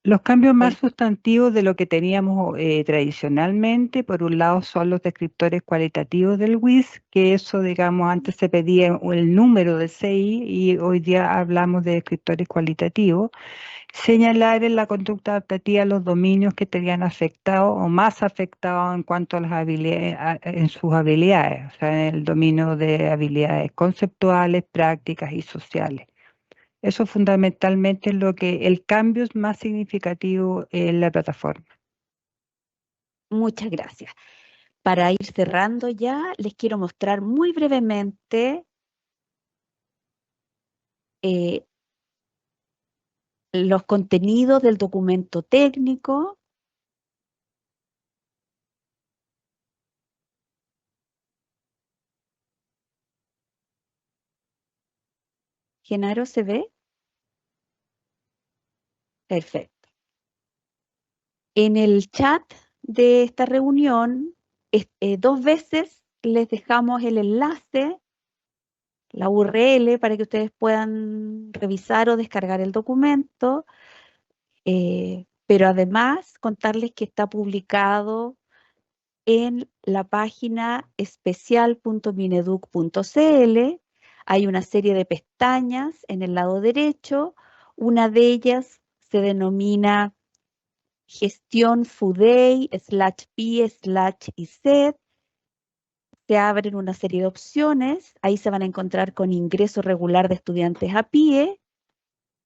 Los cambios más sustantivos de lo que teníamos tradicionalmente, por un lado son los descriptores cualitativos del WIS, que eso, digamos, antes se pedía el número de CI y hoy día hablamos de descriptores cualitativos. Señalar en la conducta adaptativa los dominios que tenían afectados o más afectados en cuanto a las habilidades, en sus habilidades, o sea, en el dominio de habilidades conceptuales, prácticas y sociales. Eso fundamentalmente es el cambio es más significativo en la plataforma. Muchas gracias. Para ir cerrando ya, les quiero mostrar muy brevemente los contenidos del documento técnico. ¿Genaro se ve? Perfecto. En el chat de esta reunión, 2 veces les dejamos el enlace, la URL, para que ustedes puedan revisar o descargar el documento. Pero además contarles que está publicado en la página especial.mineduc.cl. Hay una serie de pestañas en el lado derecho. Una de ellas se denomina Gestión FUDEI /PIE/ICED. se abren una serie de opciones, ahí se van a encontrar con ingreso regular de estudiantes a pie,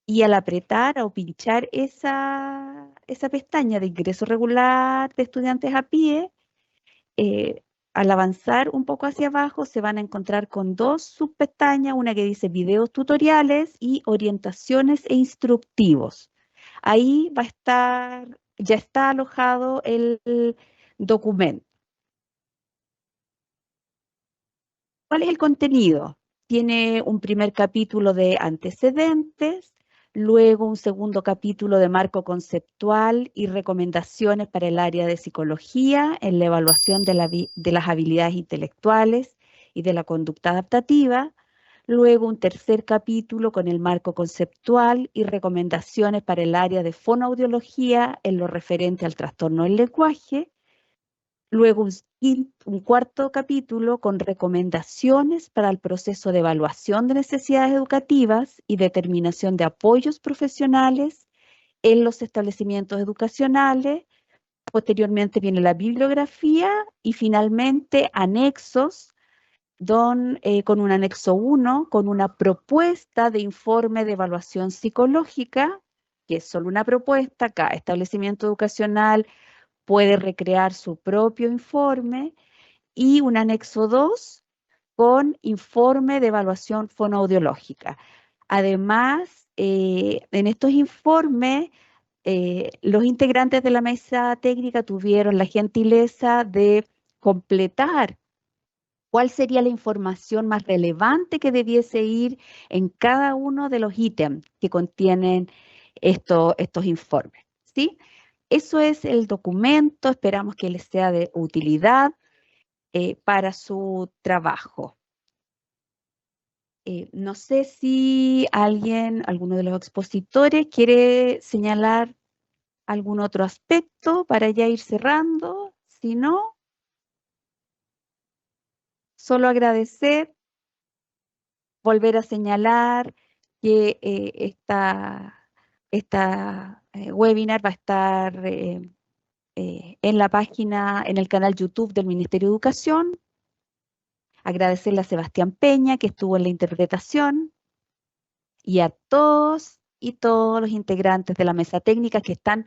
y al apretar o pinchar esa pestaña de ingreso regular de estudiantes a pie, al avanzar un poco hacia abajo se van a encontrar con dos subpestañas, una que dice videos tutoriales y orientaciones e instructivos. Ahí va a estar, ya está alojado el documento. ¿Cuál es el contenido? Tiene un primer capítulo de antecedentes, luego un segundo capítulo de marco conceptual y recomendaciones para el área de psicología en la evaluación de las habilidades intelectuales y de la conducta adaptativa, luego un tercer capítulo con el marco conceptual y recomendaciones para el área de fonoaudiología en lo referente al trastorno del lenguaje, luego un cuarto capítulo con recomendaciones para el proceso de evaluación de necesidades educativas y determinación de apoyos profesionales en los establecimientos educacionales. Posteriormente viene la bibliografía y finalmente anexos con un anexo 1, con una propuesta de informe de evaluación psicológica, que es solo una propuesta. Cada establecimiento educacional puede recrear su propio informe, y un anexo 2 con informe de evaluación fonoaudiológica. Además, en estos informes, los integrantes de la mesa técnica tuvieron la gentileza de completar cuál sería la información más relevante que debiese ir en cada uno de los ítems que contienen estos informes, ¿sí? Eso es el documento, esperamos que les sea de utilidad para su trabajo. No sé si alguno de los expositores quiere señalar algún otro aspecto para ya ir cerrando. Si no, solo agradecer, volver a señalar que esta webinar va a estar en la página, en el canal YouTube del Ministerio de Educación. Agradecerle a Sebastián Peña, que estuvo en la interpretación, y a todos y todos los integrantes de la mesa técnica que están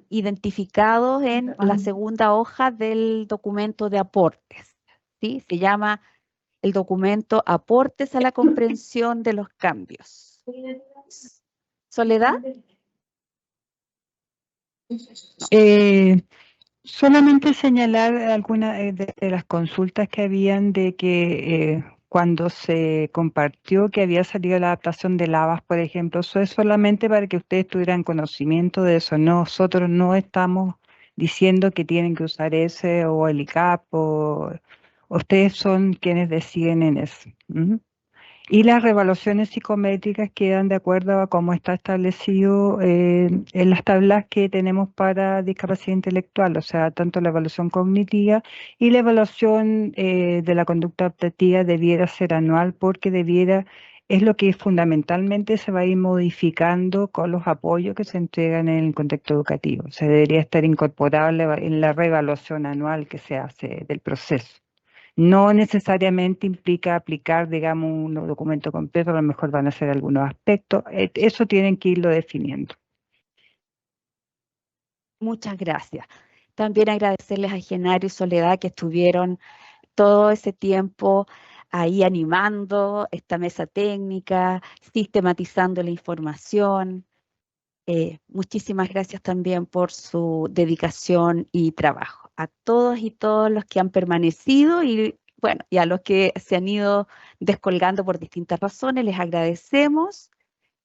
identificados en la segunda hoja del documento de aportes, ¿sí? Se llama el documento Aportes a la comprensión de los cambios. ¿Soledad? Solamente señalar algunas de las consultas que habían de que cuando se compartió que había salido la adaptación de Lavas, por ejemplo, eso es solamente para que ustedes tuvieran conocimiento de eso. Nosotros no estamos diciendo que tienen que usar ese o el ICAP, ustedes son quienes deciden en eso. Y las revaluaciones psicométricas quedan de acuerdo a cómo está establecido en las tablas que tenemos para discapacidad intelectual, o sea, tanto la evaluación cognitiva y la evaluación de la conducta adaptativa debiera ser anual, porque es lo que fundamentalmente se va a ir modificando con los apoyos que se entregan en el contexto educativo. Se debería estar incorporado en la reevaluación anual que se hace del proceso. No necesariamente implica aplicar, digamos, un documento completo, a lo mejor van a ser algunos aspectos. Eso tienen que irlo definiendo. Muchas gracias. También agradecerles a Genario y Soledad que estuvieron todo ese tiempo ahí animando esta mesa técnica, sistematizando la información. Muchísimas gracias también por su dedicación y trabajo. A todos y todos los que han permanecido y bueno, y a los que se han ido descolgando por distintas razones, les agradecemos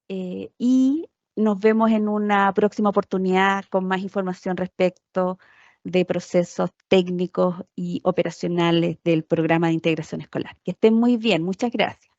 y nos vemos en una próxima oportunidad con más información respecto de procesos técnicos y operacionales del programa de integración escolar. Que estén muy bien. Muchas gracias.